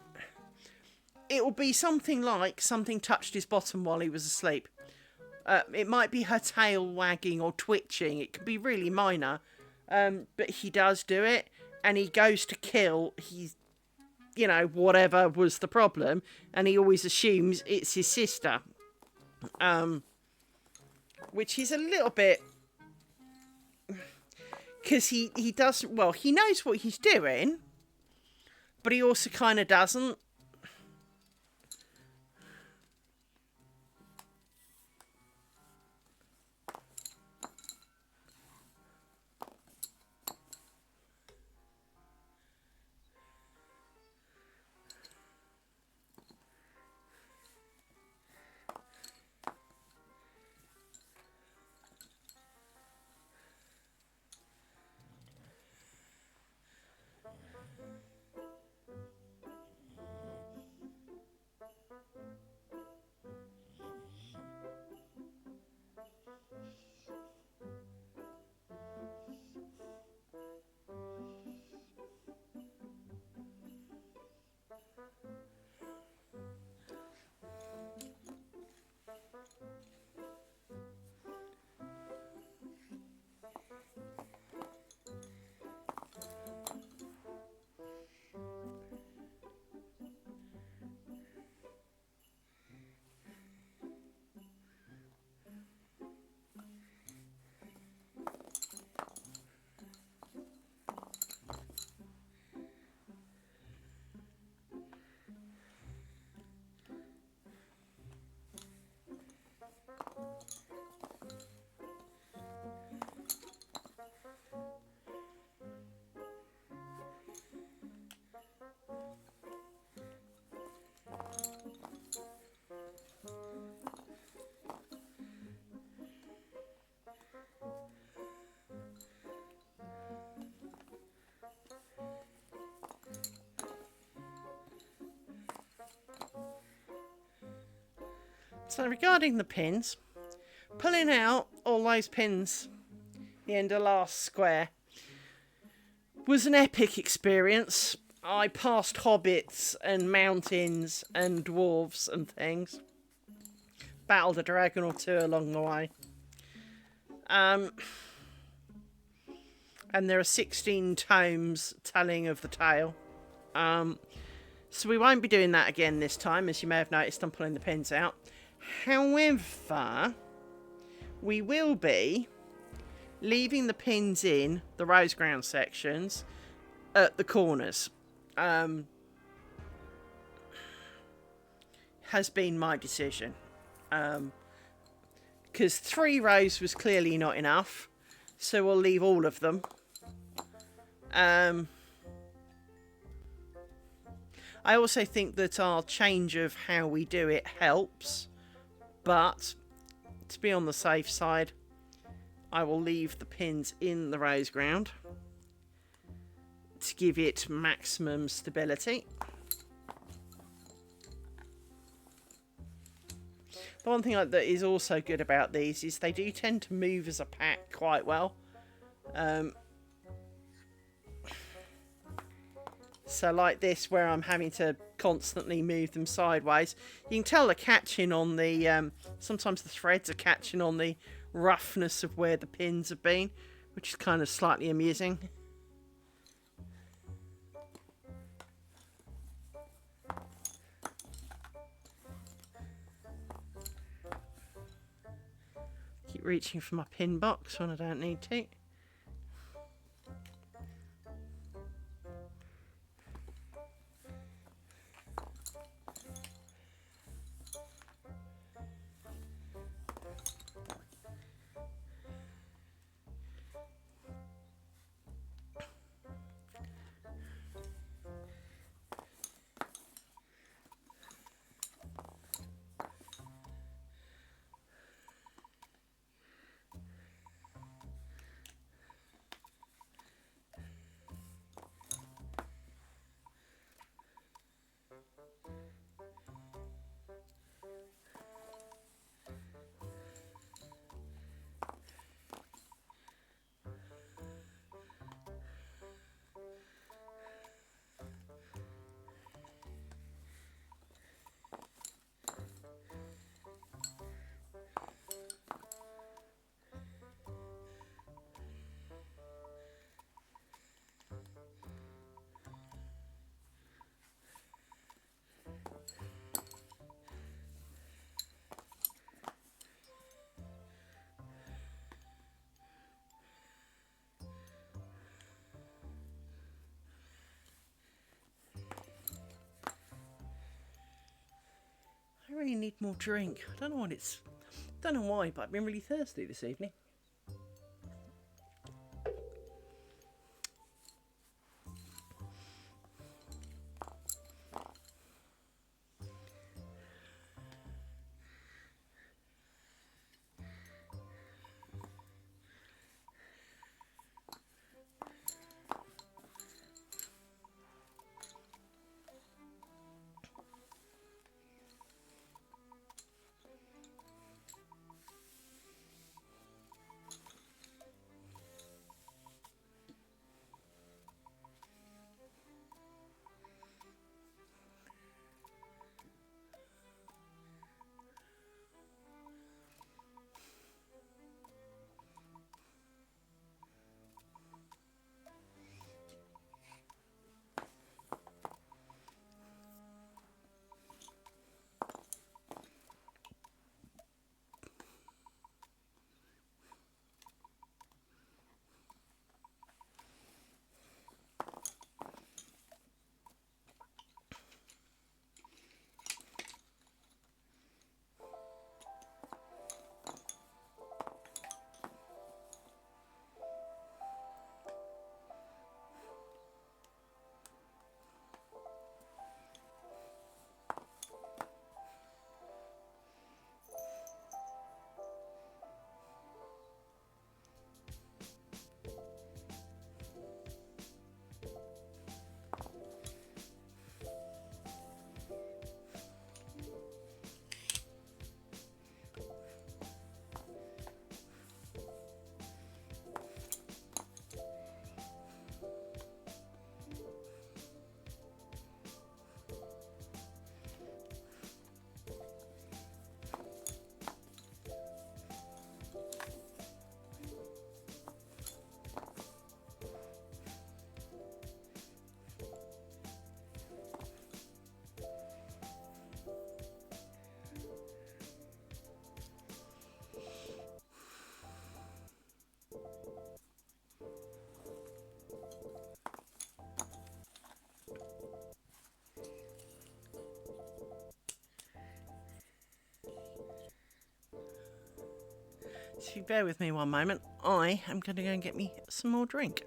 it will be something like something touched his bottom while he was asleep. It might be her tail wagging or twitching. It could be really minor, but he does do it, and he goes to kill. He's, you know, whatever was the problem, and he always assumes it's his sister, which is a little bit, because he does, well, he knows what he's doing, but he also kind of doesn't. So regarding the pins, pulling out all those pins the end of last square was an epic experience. I passed hobbits and mountains and dwarves and things. Battled a dragon or two along the way. And there are 16 tomes telling of the tale. So we won't be doing that again this time, as you may have noticed I'm pulling the pins out. However, we will be leaving the pins in the rose ground sections at the corners. Has been my decision. Because 3 rows was clearly not enough, so we'll leave all of them. I also think that our change of how we do it helps, but to be on the safe side, I will leave the pins in the rose ground to give it maximum stability. The one thing that is also good about these is they do tend to move as a pack quite well. So like this, where I'm having to constantly move them sideways, you can tell they're catching on the, sometimes the threads are catching on the roughness of where the pins have been, which is kind of slightly amusing. Keep reaching for my pin box when I don't need to. really need more drink. I don't know what it's... Don't know why, but I've been really thirsty this evening. So if you bear with me one moment, I am going to go and get me some more drink.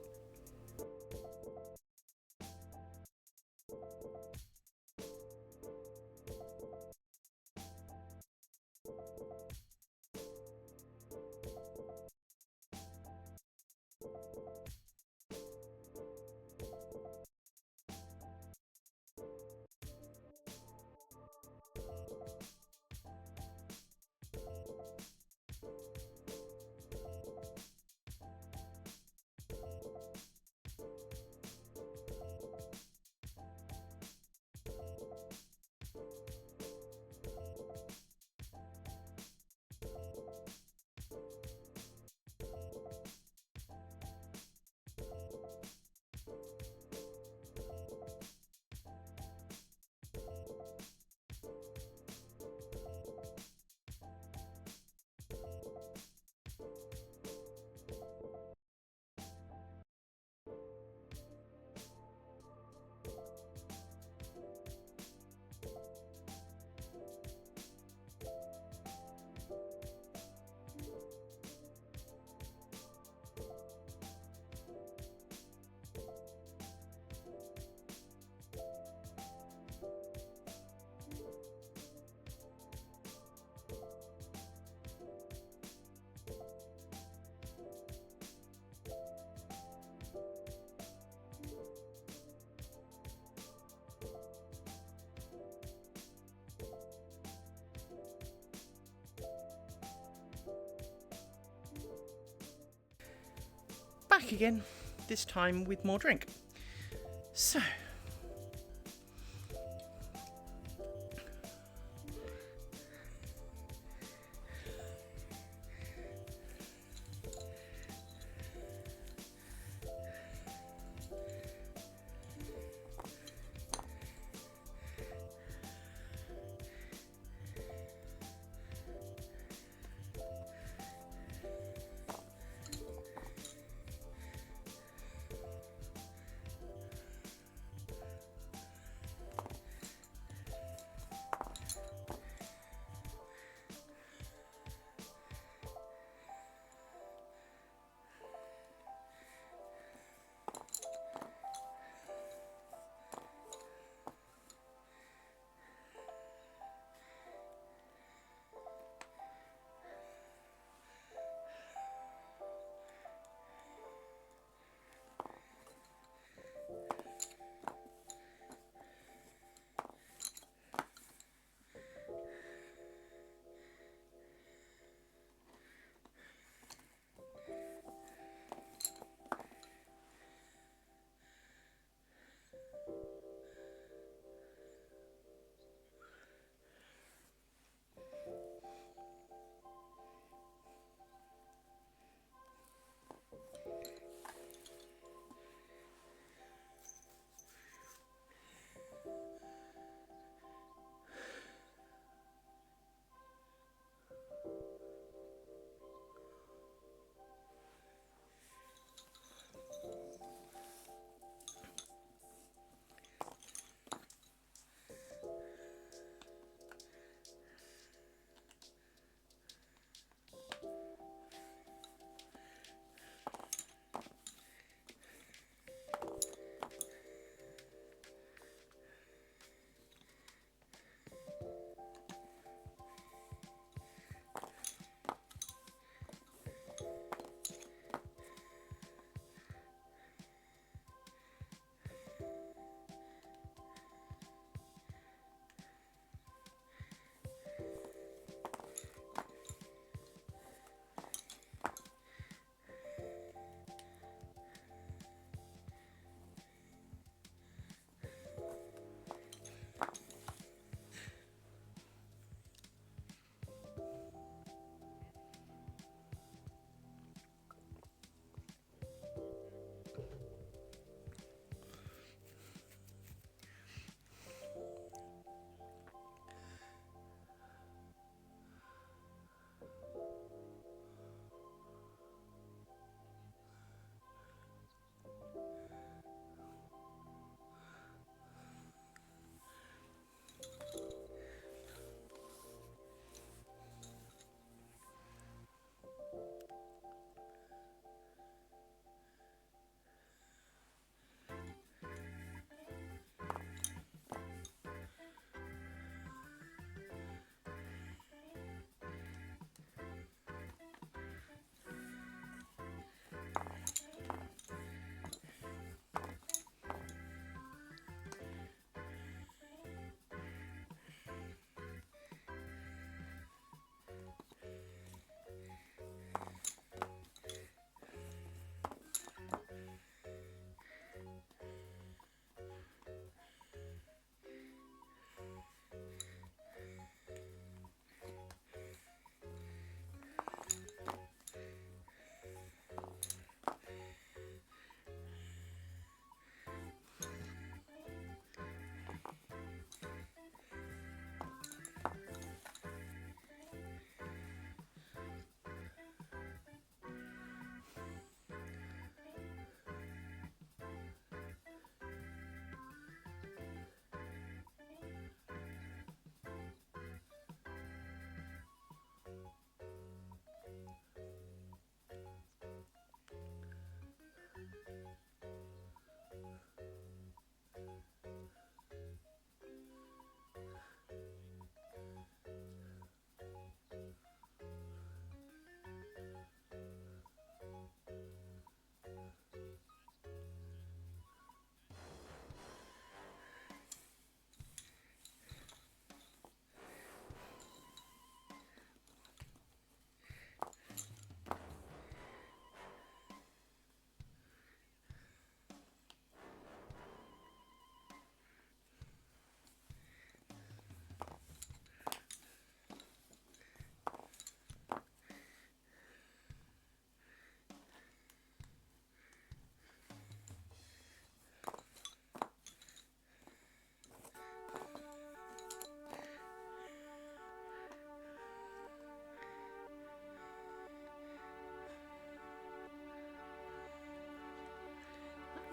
Back again, this time with more drink. So,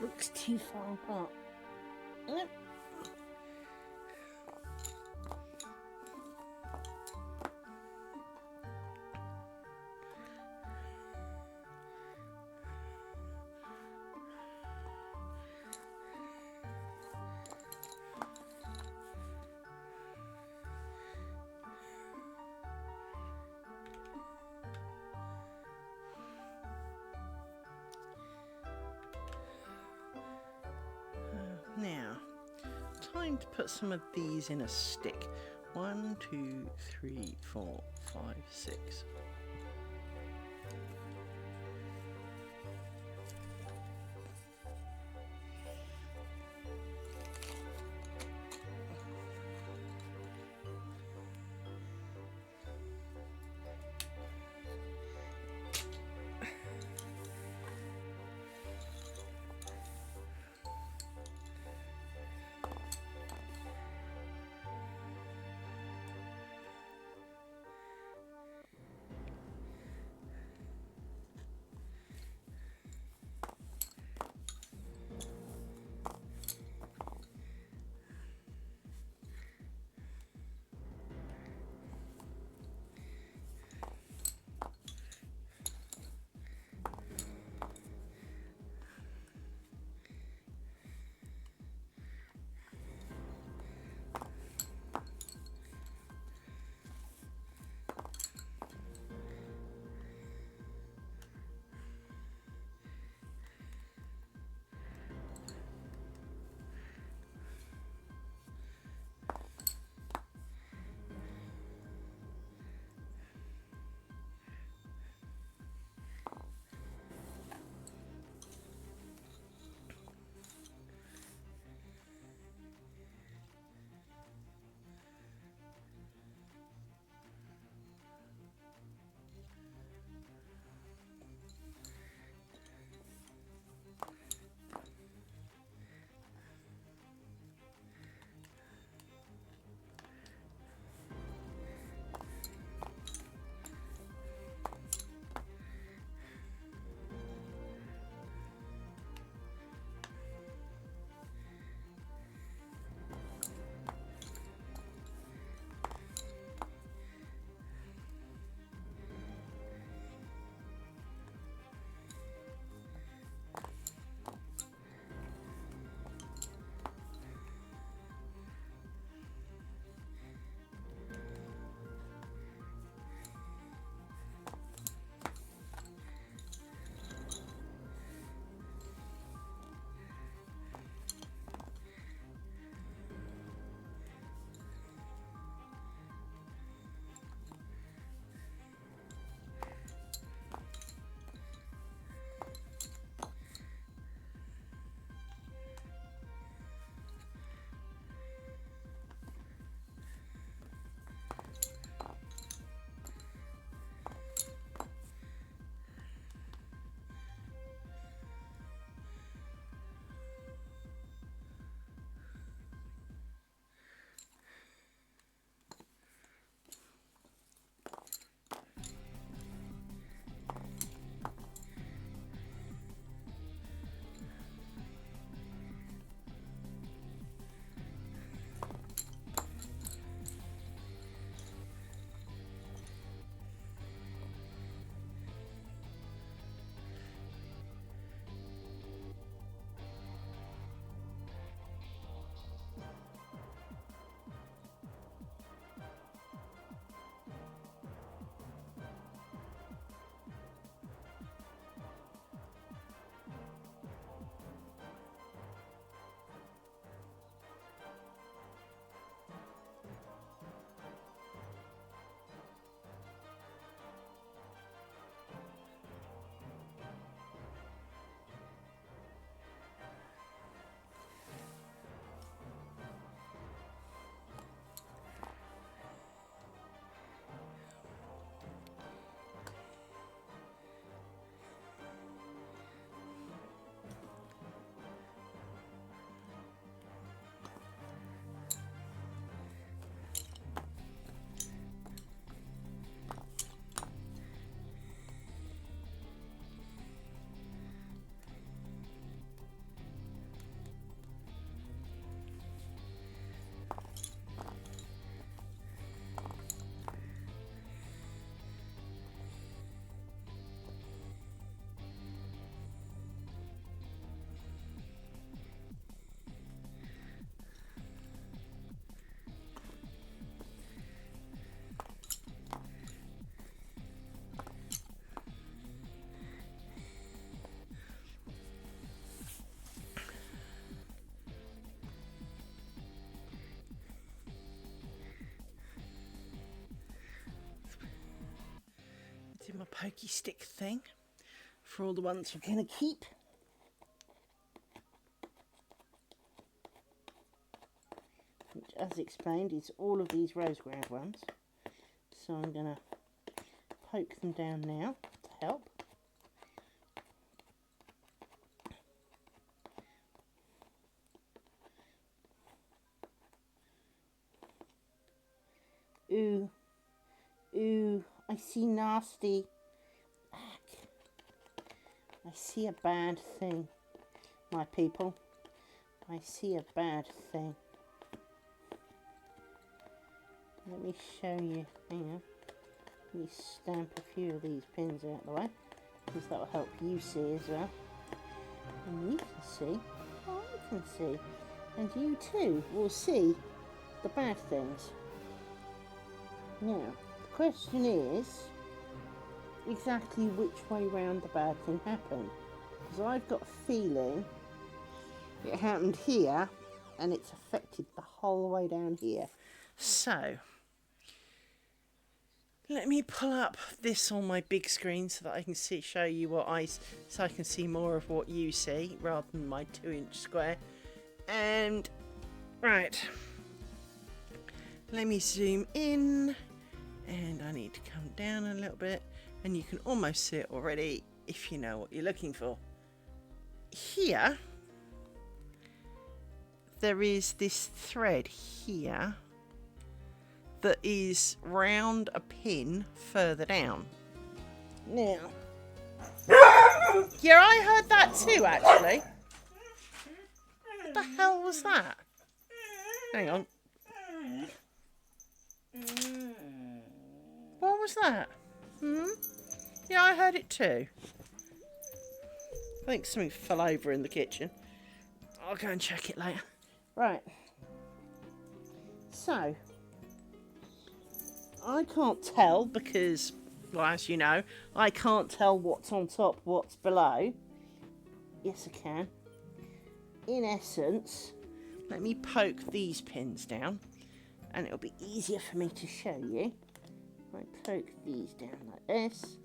looks too far apart. Yep. Now, time to put some of these in a stick. 1, 2, 3, 4, 5, 6. do my pokey stick thing for all the ones we're going to keep. Which, as explained, is all of these rose ground ones. So I'm going to poke them down now to help. Ooh, ooh, I see nasty. I see a bad thing, my people. I see a bad thing. Let me show you. Hang on. Let me stamp a few of these pins out of the way, because that will help you see as well. And you can see, I can see, and you too will see the bad things. Now, the question is exactly which way round the bad thing happened. Because I've got a feeling it happened here and it's affected the whole way down here. So, let me pull up this on my big screen so that I can show you so I can see more of what you see rather than my 2-inch square. And, right, let me zoom in. And I need to come down a little bit, and you can almost see it already if you know what you're looking for. Here, there is this thread here that is round a pin further down. Now, yeah, I heard that too, actually. What the hell was that? Hang on. What was that? Yeah, I heard it too. I think something fell over in the kitchen. I'll go and check it later. Right. So, I can't tell because, well, as you know, I can't tell what's on top, what's below. Yes, I can. In essence, let me poke these pins down and it'll be easier for me to show you. I poke these down like this.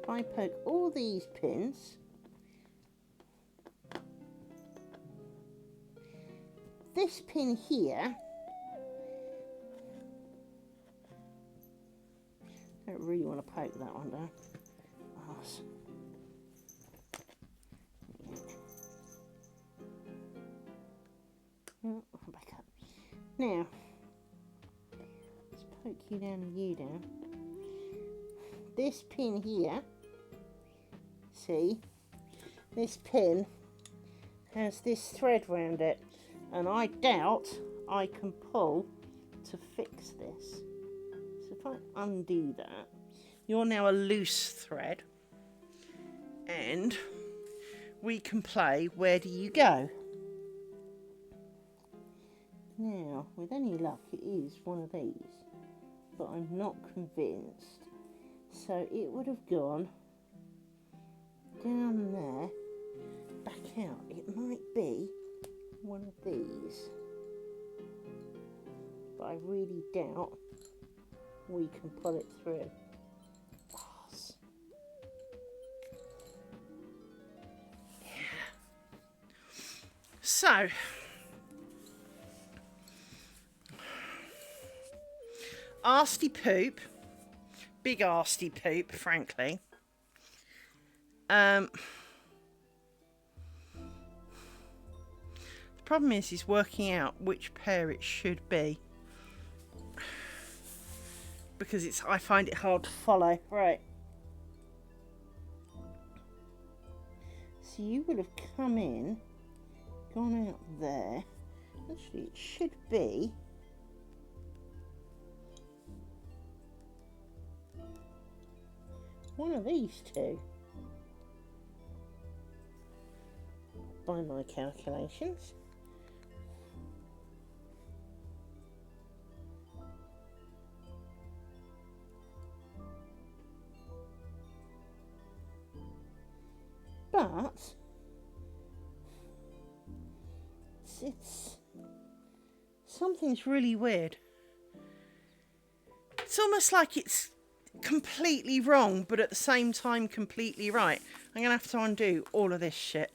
If I poke all these pins, this pin here, I don't really want to poke that one down. Oh, back up. Now, poke you down and you down. This pin here, see, this pin has this thread round it, and I doubt I can pull to fix this. So if I undo that, you're now a loose thread, and we can play Where Do You Go? Now, with any luck, it is one of these. But I'm not convinced. So it would have gone down there, back out. It might be one of these. But I really doubt we can pull it through. Yeah. So, arsty poop, big arsty poop, frankly. The problem is working out which pair it should be, because I find it hard to follow. Right. So you would have come in, gone out there. Actually, it should be one of these two, by my calculations. But it's something's really weird. It's almost like it's completely wrong, but at the same time completely right. I'm going to have to undo all of this shit,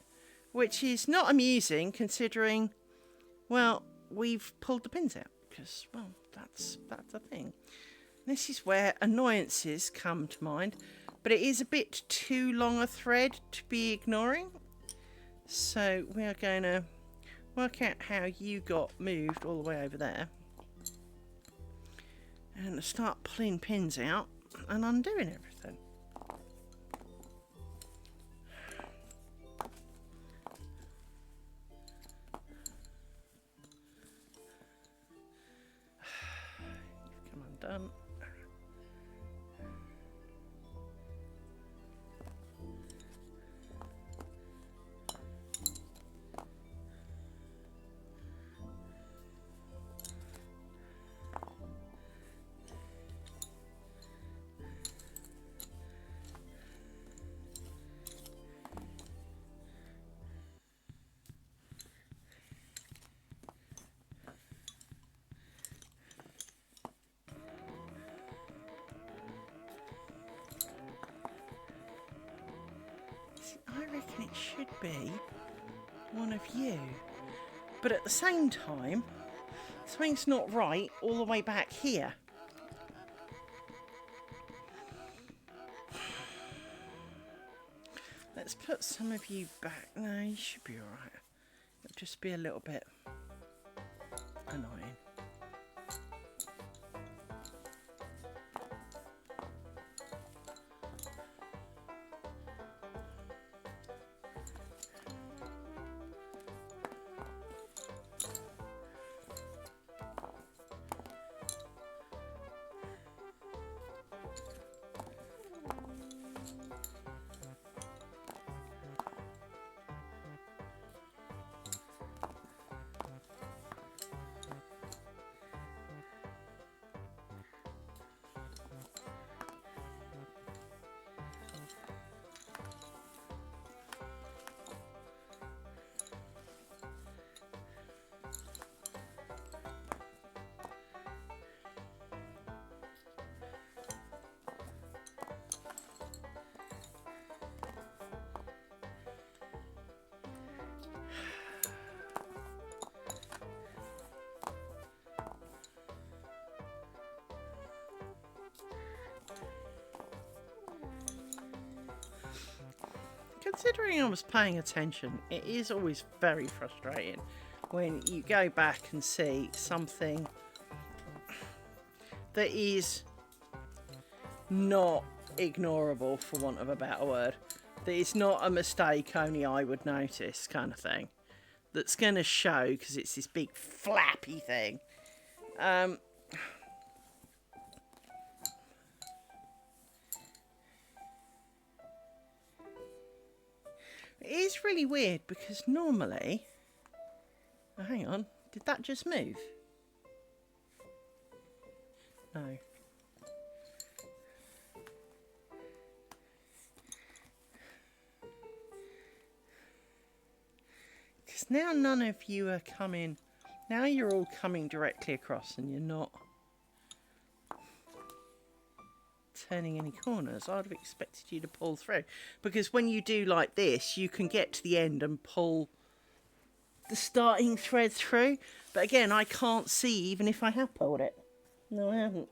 which is not amusing considering, well, we've pulled the pins out because, well, that's a thing. This is where annoyances come to mind, but it is a bit too long a thread to be ignoring. So we are going to work out how you got moved all the way over there and start pulling pins out and undoing everything. Come undone. I reckon it should be one of you. But at the same time, something's not right all the way back here. Let's put some of you back. No, you should be alright. It'll just be a little bit annoying. Considering I was paying attention, it is always very frustrating when you go back and see something that is not ignorable, for want of a better word, that is not a mistake only I would notice kind of thing, that's going to show because it's this big flappy thing. It is really weird because normally... Oh, hang on. Did that just move? No. Because now none of you are coming... Now you're all coming directly across and you're not turning any corners. I'd have expected you to pull through, because when you do like this you can get to the end and pull the starting thread through, but again I can't see even if I have pulled it. No, I haven't.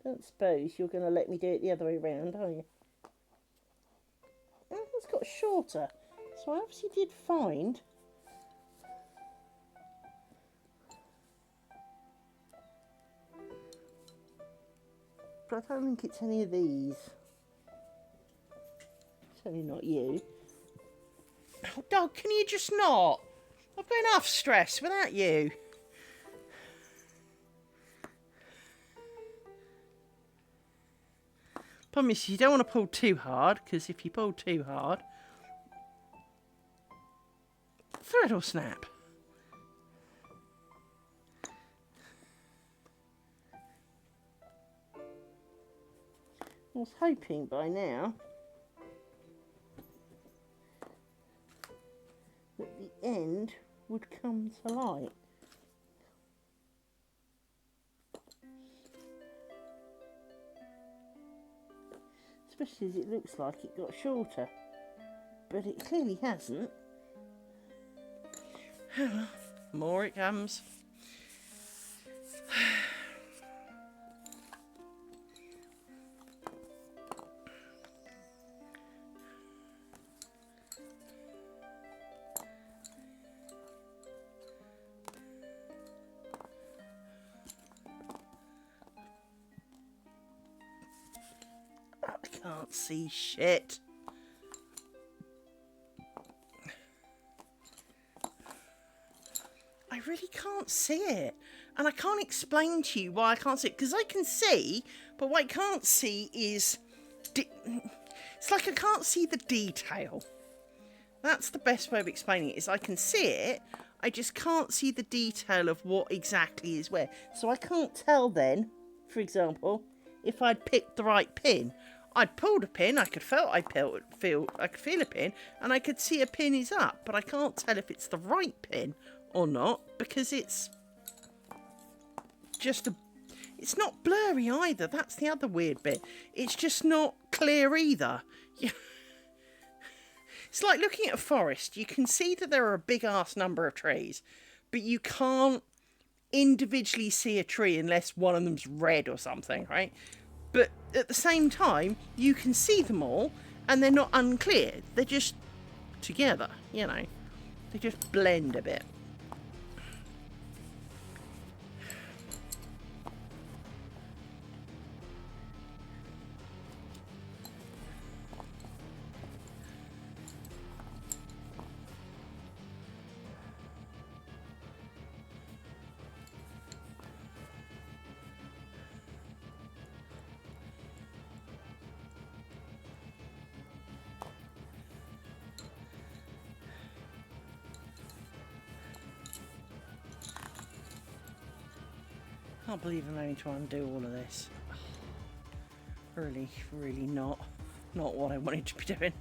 Don't suppose you're going to let me do it the other way around, are you? Oh, it's got shorter, so I obviously did find... But I don't think it's any of these. Certainly not you. Oh, dog, can you just not? I've got enough stress without you. Problem is, you don't want to pull too hard, because if you pull too hard, thread will snap. I was hoping by now that the end would come to light. especially as it looks like it got shorter. But it clearly hasn't. More it comes. I can't see shit. I really can't see it. And I can't explain to you why I can't see it. Because I can see, but what I can't see is... It's like I can't see the detail. That's the best way of explaining it, is I can see it, I just can't see the detail of what exactly is where. So I can't tell then, for example, if I'd picked the right pin. I'd pulled a pin, I could feel a pin, and I could see a pin is up, but I can't tell if it's the right pin or not, because it's just it's not blurry either. That's the other weird bit. It's just not clear either. It's like looking at a forest. You can see that there are a big ass number of trees, but you can't individually see a tree unless one of them's red or something, right? But at the same time, you can see them all, and they're not unclear. They're just together, you know. They just blend a bit. I can't believe I'm having to undo all of this. Really not what I wanted to be doing.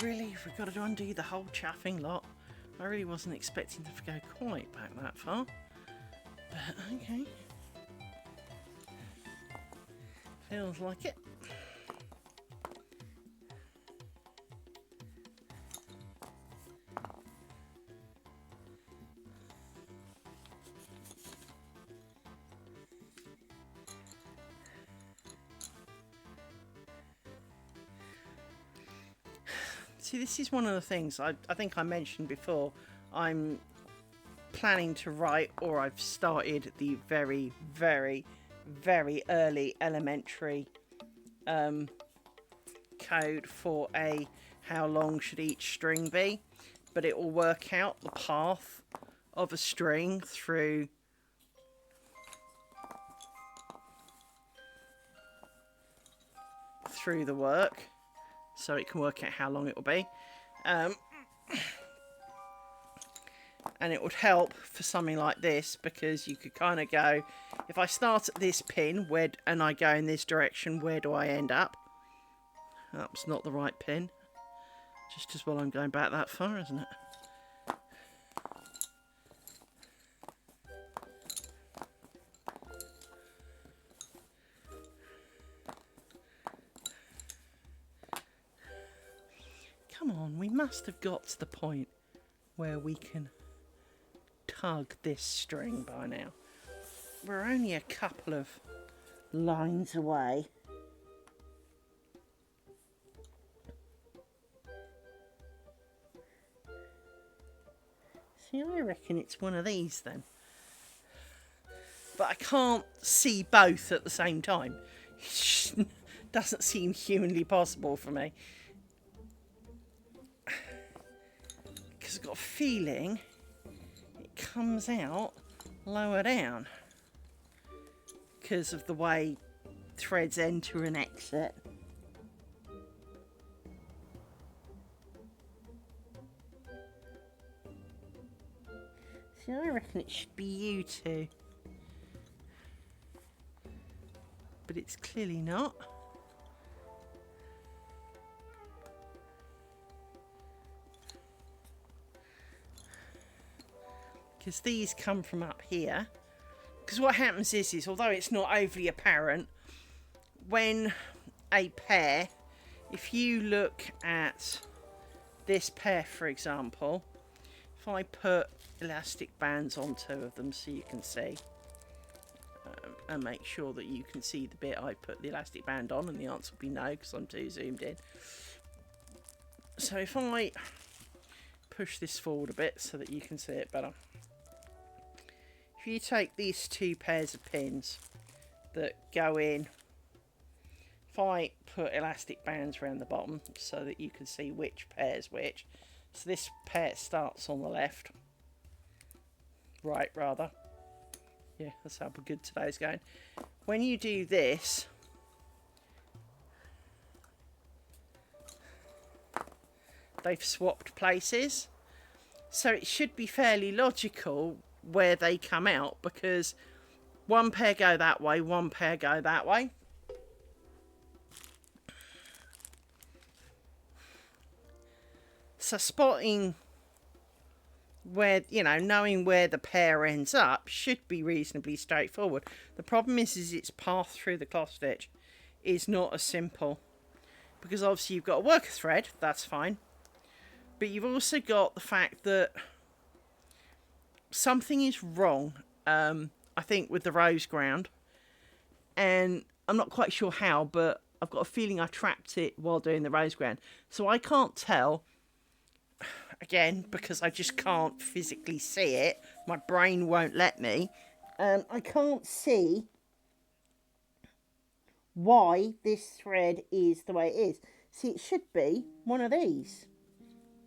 Really, we've got to undo the whole chaffing lot. I really wasn't expecting to go quite back that far. But okay. Feels like it. See, this is one of the things I think I mentioned before. I'm planning to write, or I've started the very, very, very early elementary code for a how long should each string be, but it will work out the path of a string through the work, so it can work out how long it will be. And it would help for something like this, because you could kind of go, if I start at this pin and I go in this direction, where do I end up? That's not the right pin. Just as well I'm going back that far, isn't it? Come on, we must have got to the point where we can tug this string by now. We're only a couple of lines away. See, I reckon it's one of these then. But I can't see both at the same time. It doesn't seem humanly possible for me. Because I've got a feeling it comes out lower down because of the way threads enter and exit. See, I reckon it should be you two, but it's clearly not. Because these come from up here. Because what happens is although it's not overly apparent, when a pair, if you look at this pair for example, if I put elastic bands on two of them so you can see, and make sure that you can see the bit I put the elastic band on, and the answer will be no because I'm too zoomed in. So if I push this forward a bit so that you can see it better. If you take these two pairs of pins that go in, if I put elastic bands around the bottom so that you can see which pair's which. So this pair starts on the left. Right, rather. Yeah, that's how good today's going. When you do this, they've swapped places. So it should be fairly logical where they come out, because one pair go that way, one pair go that way. So spotting where, you know, knowing where the pair ends up should be reasonably straightforward. The problem is its path through the cloth stitch is not as simple, because obviously you've got a worker thread, that's fine, but you've also got the fact that something is wrong, I think, with the rose ground, and I'm not quite sure how, but I've got a feeling I trapped it while doing the rose ground, so I can't tell, again, because I just can't physically see it, my brain won't let me, I can't see why this thread is the way it is. See, it should be one of these,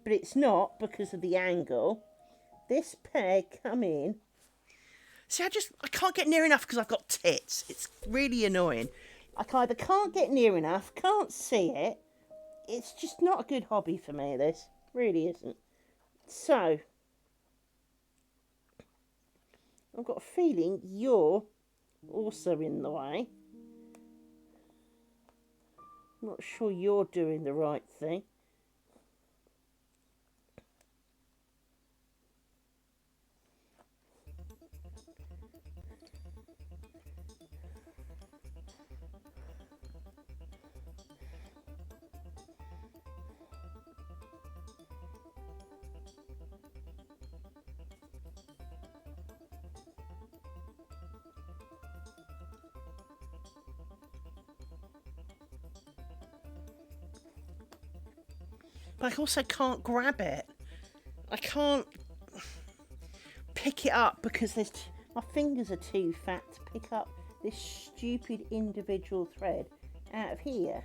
but it's not because of the angle. This pair come in. See, I can't get near enough because I've got tits. It's really annoying. I either can't get near enough, can't see it. It's just not a good hobby for me, this. Really isn't. So, I've got a feeling you're also in the way. I'm not sure you're doing the right thing. But I also can't grab it. I can't pick it up because my fingers are too fat to pick up this stupid individual thread out of here.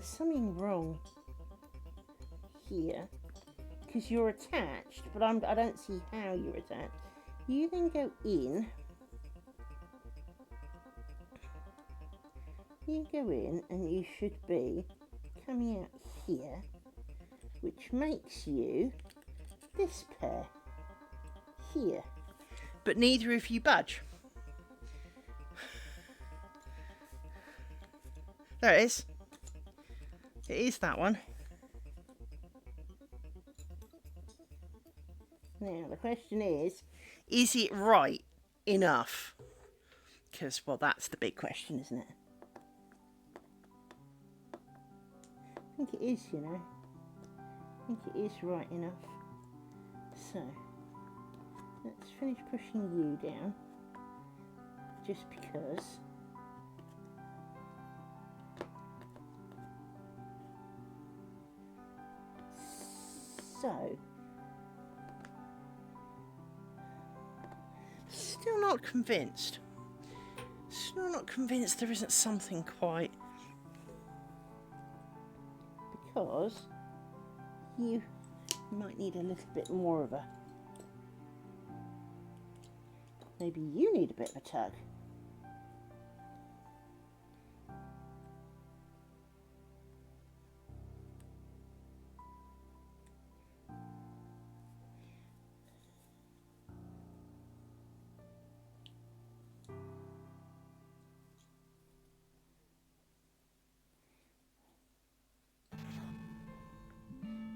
there's something wrong here because you're attached, but I don't see how you're attached. You then go in. You go in and you should be coming out here, which makes you this pair here. But neither of you budge. There it is. It is that one. Now the question is it right enough? Because, well, that's the big question, isn't it? I think it is, you know. I think it is right enough. So, let's finish pushing you down. Just because. So, still not convinced. Still not convinced there isn't something quite. Because you might need a little bit more of a. Maybe you need a bit of a tug.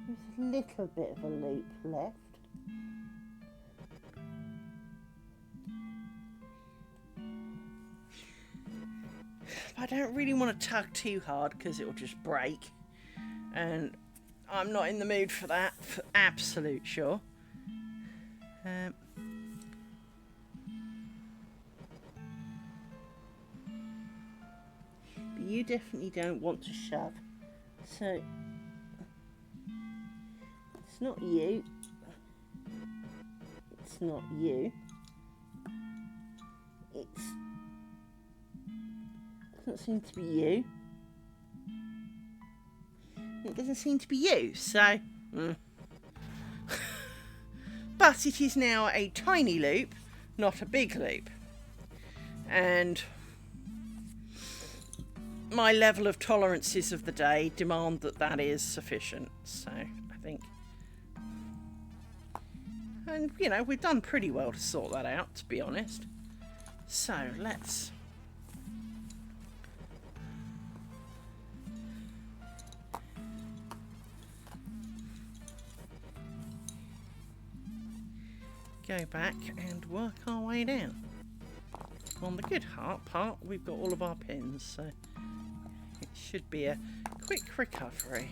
There's a little bit of a loop left. I don't really want to tug too hard because it will just break, and I'm not in the mood for that, for absolute sure. But you definitely don't want to shove, so it's not you, it's not you, doesn't seem to be you. It doesn't seem to be you, so. But it is now a tiny loop, not a big loop. And my level of tolerances of the day demand that that is sufficient. So, I think. And, you know, we've done pretty well to sort that out, to be honest. So, let's. Go back and work our way down. On the good part, we've got all of our pins, so it should be a quick recovery.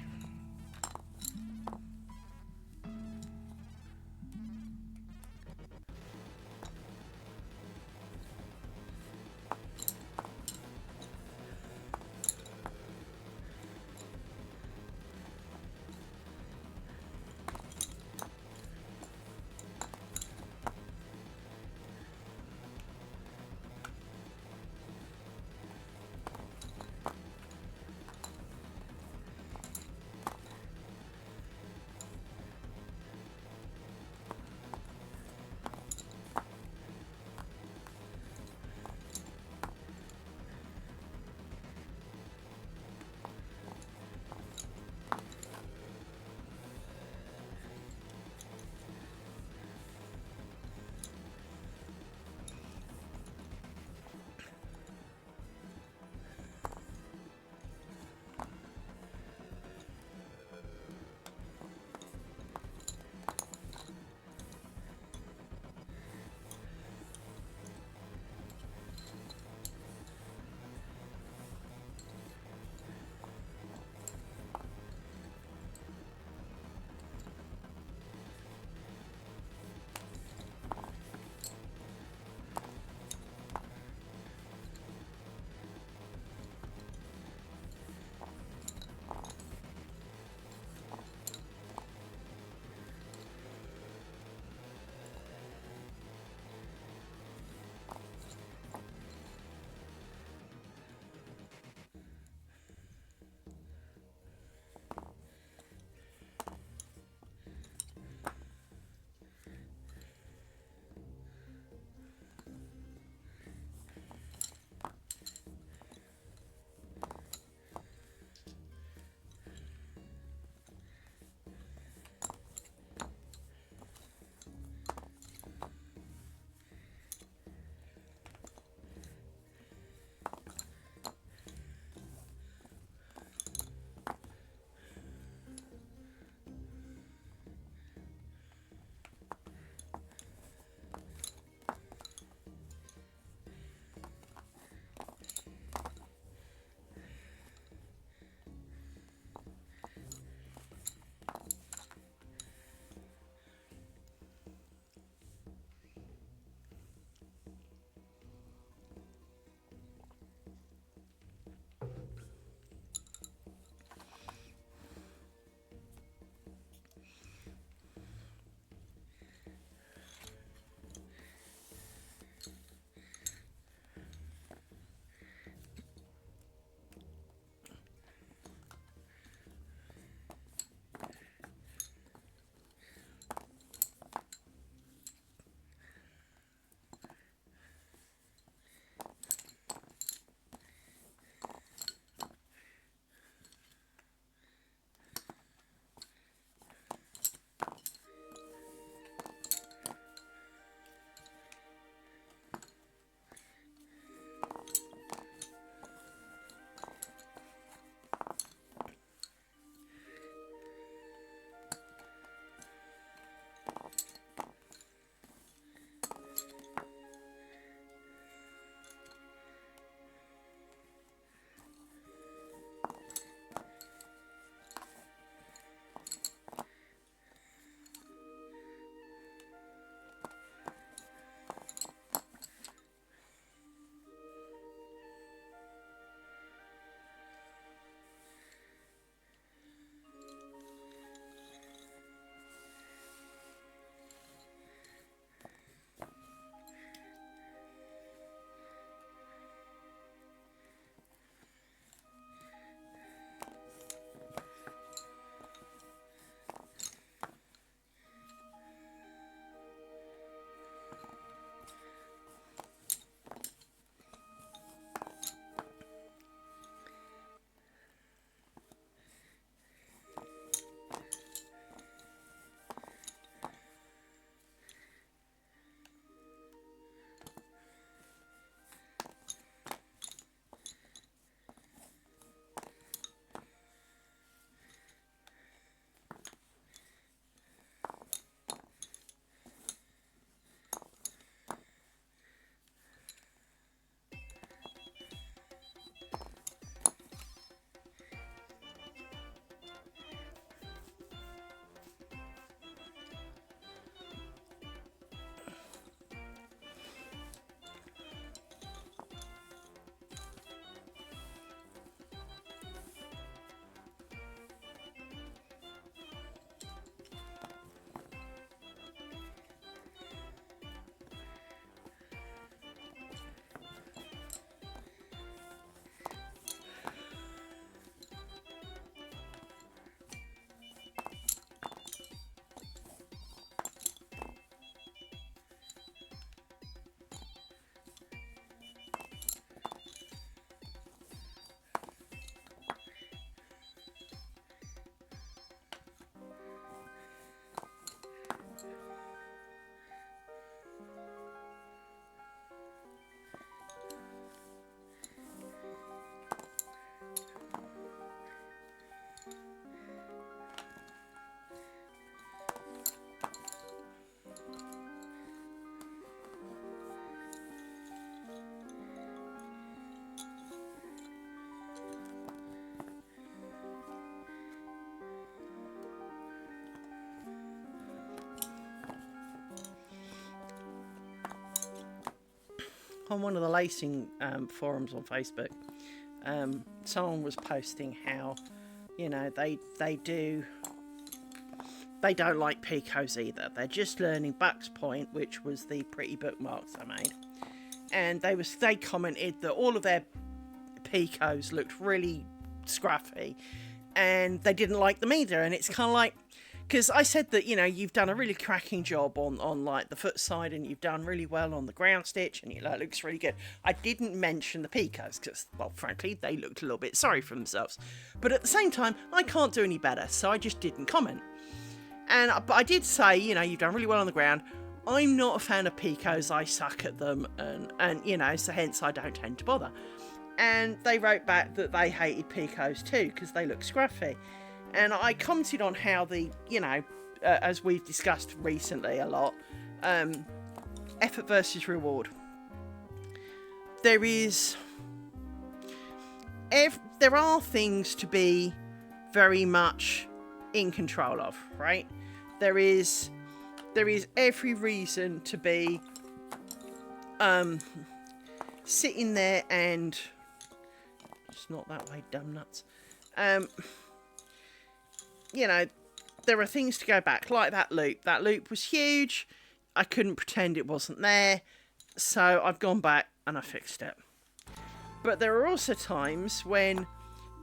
on one of the lacing forums on Facebook, someone was posting how, you know, they don't like picos either. They're just learning Buck's Point, which was the pretty bookmarks I made, and they commented that all of their picos looked really scruffy, and they didn't like them either. And it's kind of like, because I said that, you know, you've done a really cracking job on like the foot side, and you've done really well on the ground stitch, and it looks really good. I didn't mention the picos because, well, frankly, they looked a little bit sorry for themselves. But at the same time, I can't do any better, so I just didn't comment. But I did say, you know, you've done really well on the ground. I'm not a fan of picos. I suck at them, and you know, so hence I don't tend to bother. And they wrote back that they hated picos too because they look scruffy. And I commented on how the, you know, as we've discussed recently a lot, effort versus reward. There are things to be very much in control of, right? There is every reason to be sitting there and it's not that way, dumb nuts. You know, there are things to go back, like that loop. That loop was huge. I couldn't pretend it wasn't there, so I've gone back and I fixed it. But there are also times when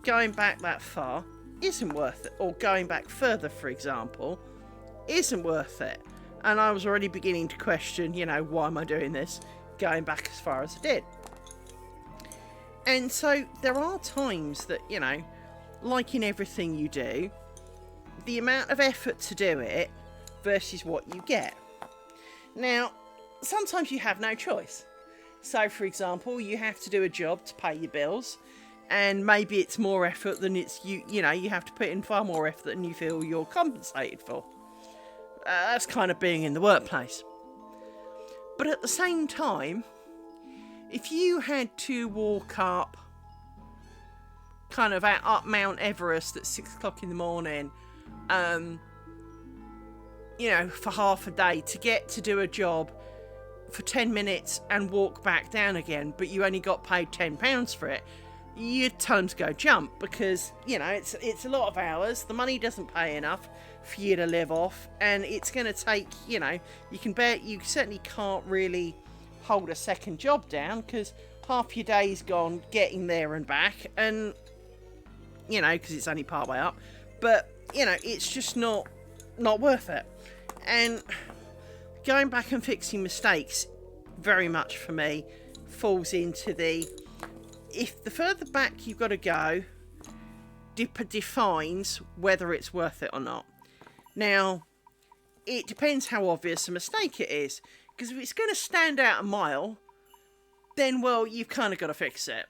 going back that far isn't worth it, or going back further, for example, isn't worth it. And I was already beginning to question, you know, why am I doing this, going back as far as I did. And so there are times that, you know, like in everything you do, the amount of effort to do it versus what you get. Now, sometimes you have no choice. So, for example, you have to do a job to pay your bills, and maybe it's more effort than you know, you have to put in far more effort than you feel you're compensated for. That's kind of being in the workplace. But at the same time, if you had to walk up kind of up Mount Everest at 6 o'clock in the morning, you know, for half a day to get to do a job for 10 minutes and walk back down again, but you only got paid £10 for it, you'd tell them to go jump, because, you know, it's a lot of hours, the money doesn't pay enough for you to live off, and it's going to take, you know, you certainly can't really hold a second job down, because half your day's gone getting there and back, and, you know, because it's only part way up, but, you know, it's just not worth it. And going back and fixing mistakes, very much for me, falls into if the further back you've got to go defines whether it's worth it or not. Now, it depends how obvious a mistake it is, because if it's going to stand out a mile, then, well, you've kind of got to fix it.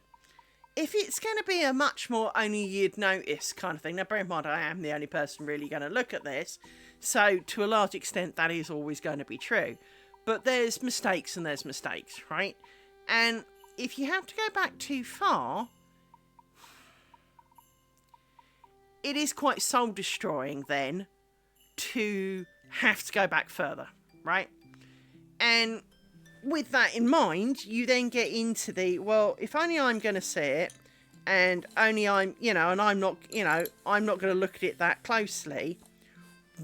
If it's going to be a much more only you'd notice kind of thing, now bear in mind I am the only person really going to look at this, so to a large extent that is always going to be true. But there's mistakes and there's mistakes, right? And if you have to go back too far, it is quite soul destroying then to have to go back further, right? And with that in mind, you then get into well, if only I'm going to see it, and only I'm, you know, and I'm not, you know, I'm not going to look at it that closely,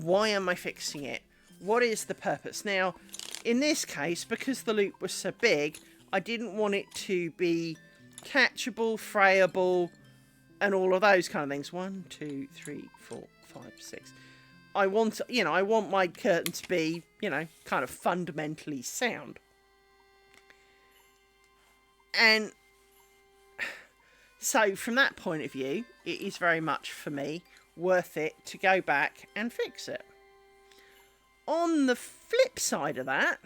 why am I fixing it? What is the purpose? Now, in this case, because the loop was so big, I didn't want it to be catchable, frayable, and all of those kind of things. 1, 2, 3, 4, 5, 6. I want, you know, I want my curtain to be, you know, kind of fundamentally sound. And so from that point of view, it is very much for me worth it to go back and fix it. On the flip side of that,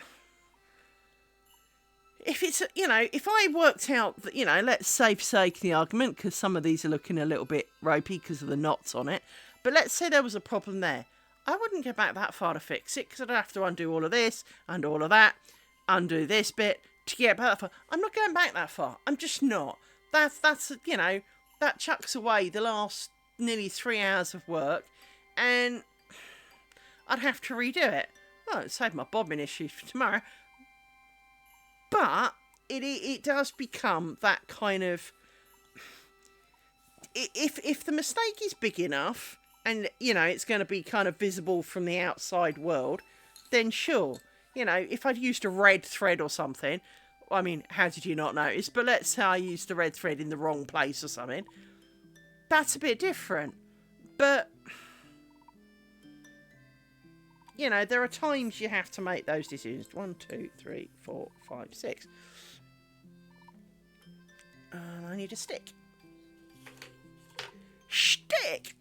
if it's, you know, if I worked out that, you know, let's say for sake of the argument, because some of these are looking a little bit ropey because of the knots on it, but let's say there was a problem there, I wouldn't go back that far to fix it, because I'd have to undo all of this, and all of that, undo this bit, to get back that far. I'm not going back that far. I'm just not. That's you know, that chucks away the last nearly 3 hours of work, and I'd have to redo it. Well, it'd save my bobbin issues for tomorrow. But it does become that kind of... If the mistake is big enough, and, you know, it's going to be kind of visible from the outside world, then sure. You know, if I'd used a red thread or something, I mean, how did you not notice? But let's say I used the red thread in the wrong place or something. That's a bit different. But, you know, there are times you have to make those decisions. 1, 2, 3, 4, 5, 6. And I need a stick. Stick!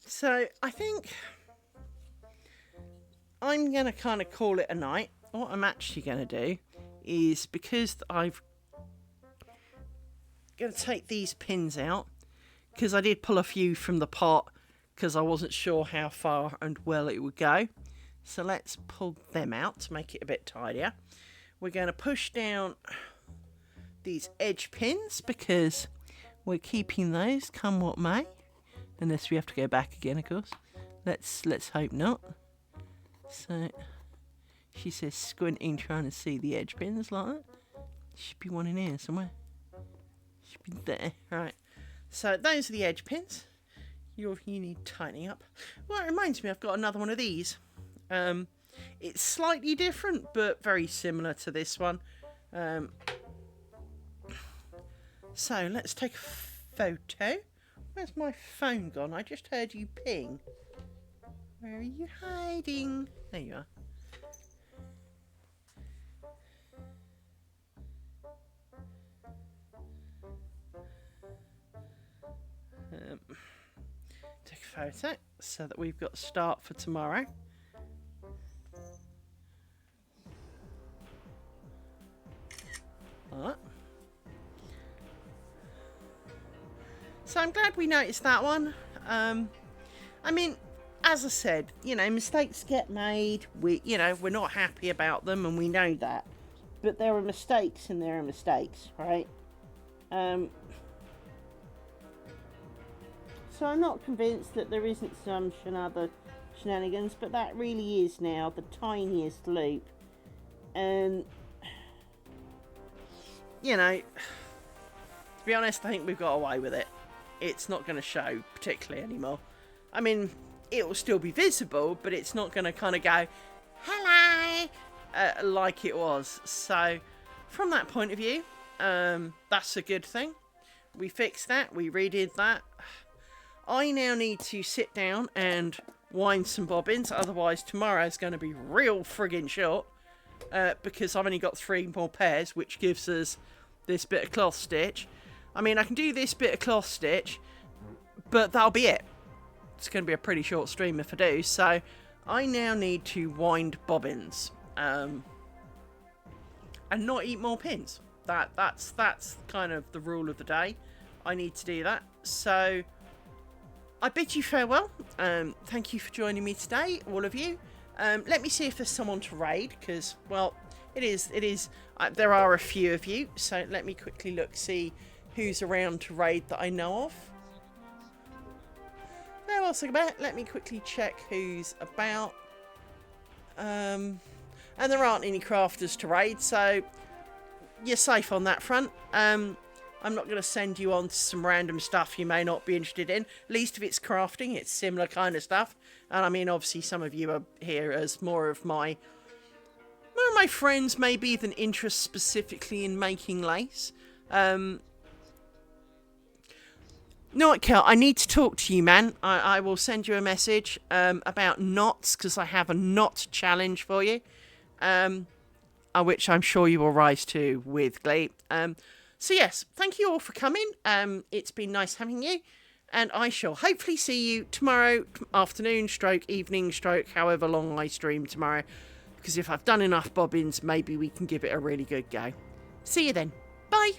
So, I think I'm going to kind of call it a night. What I'm actually going to do is, because I've going to take these pins out, because I did pull a few from the pot, because I wasn't sure how far and well it would go. So let's pull them out to make it a bit tidier. We're going to push down these edge pins, because we're keeping those come what may. Unless we have to go back again, of course. Let's hope not. So, she says squinting, trying to see the edge pins like that. Should be one in here somewhere. Should be there. Right. So, those are the edge pins. You need tightening up. Well, it reminds me, I've got another one of these. It's slightly different, but very similar to this one. So, let's take a photo. Where's my phone gone? I just heard you ping. Where are you hiding? There you are. Take a photo so that we've got a start for tomorrow. Like that. So I'm glad we noticed that one. I mean, as I said, you know, mistakes get made. We're not happy about them, and we know that. But there are mistakes, and there are mistakes, right? So I'm not convinced that there isn't some other shenanigans, but that really is now the tiniest loop. And, you know, to be honest, I think we've got away with it. It's not going to show particularly anymore. I mean, it will still be visible, but it's not going to kind of go, hello, like it was. So, from that point of view, that's a good thing. We fixed that. We redid that. I now need to sit down and wind some bobbins. Otherwise, tomorrow's going to be real friggin' short. Because I've only got 3 more pairs, which gives us this bit of cloth stitch. I mean, I can do this bit of cloth stitch, but that'll be it. It's going to be a pretty short stream if I do. So, I now need to wind bobbins. And not eat more pins. That's kind of the rule of the day. I need to do that. So, I bid you farewell. Thank you for joining me today, all of you. Let me see if there's someone to raid, because, well, it is. There are a few of you. So, let me quickly look, see who's around to raid that I know of. No else about. Let me quickly check who's about. And there aren't any crafters to raid, so you're safe on that front. I'm not going to send you on to some random stuff you may not be interested in. At least if it's crafting, it's similar kind of stuff. And I mean, obviously, some of you are here as more of my friends, maybe, than interest specifically in making lace. No, Kel, I need to talk to you, man. I will send you a message about knots, because I have a knot challenge for you, which I'm sure you will rise to with glee. So yes, thank you all for coming. It's been nice having you, and I shall hopefully see you tomorrow afternoon, stroke evening, stroke however long I stream tomorrow, because if I've done enough bobbins, maybe we can give it a really good go. See you then. Bye.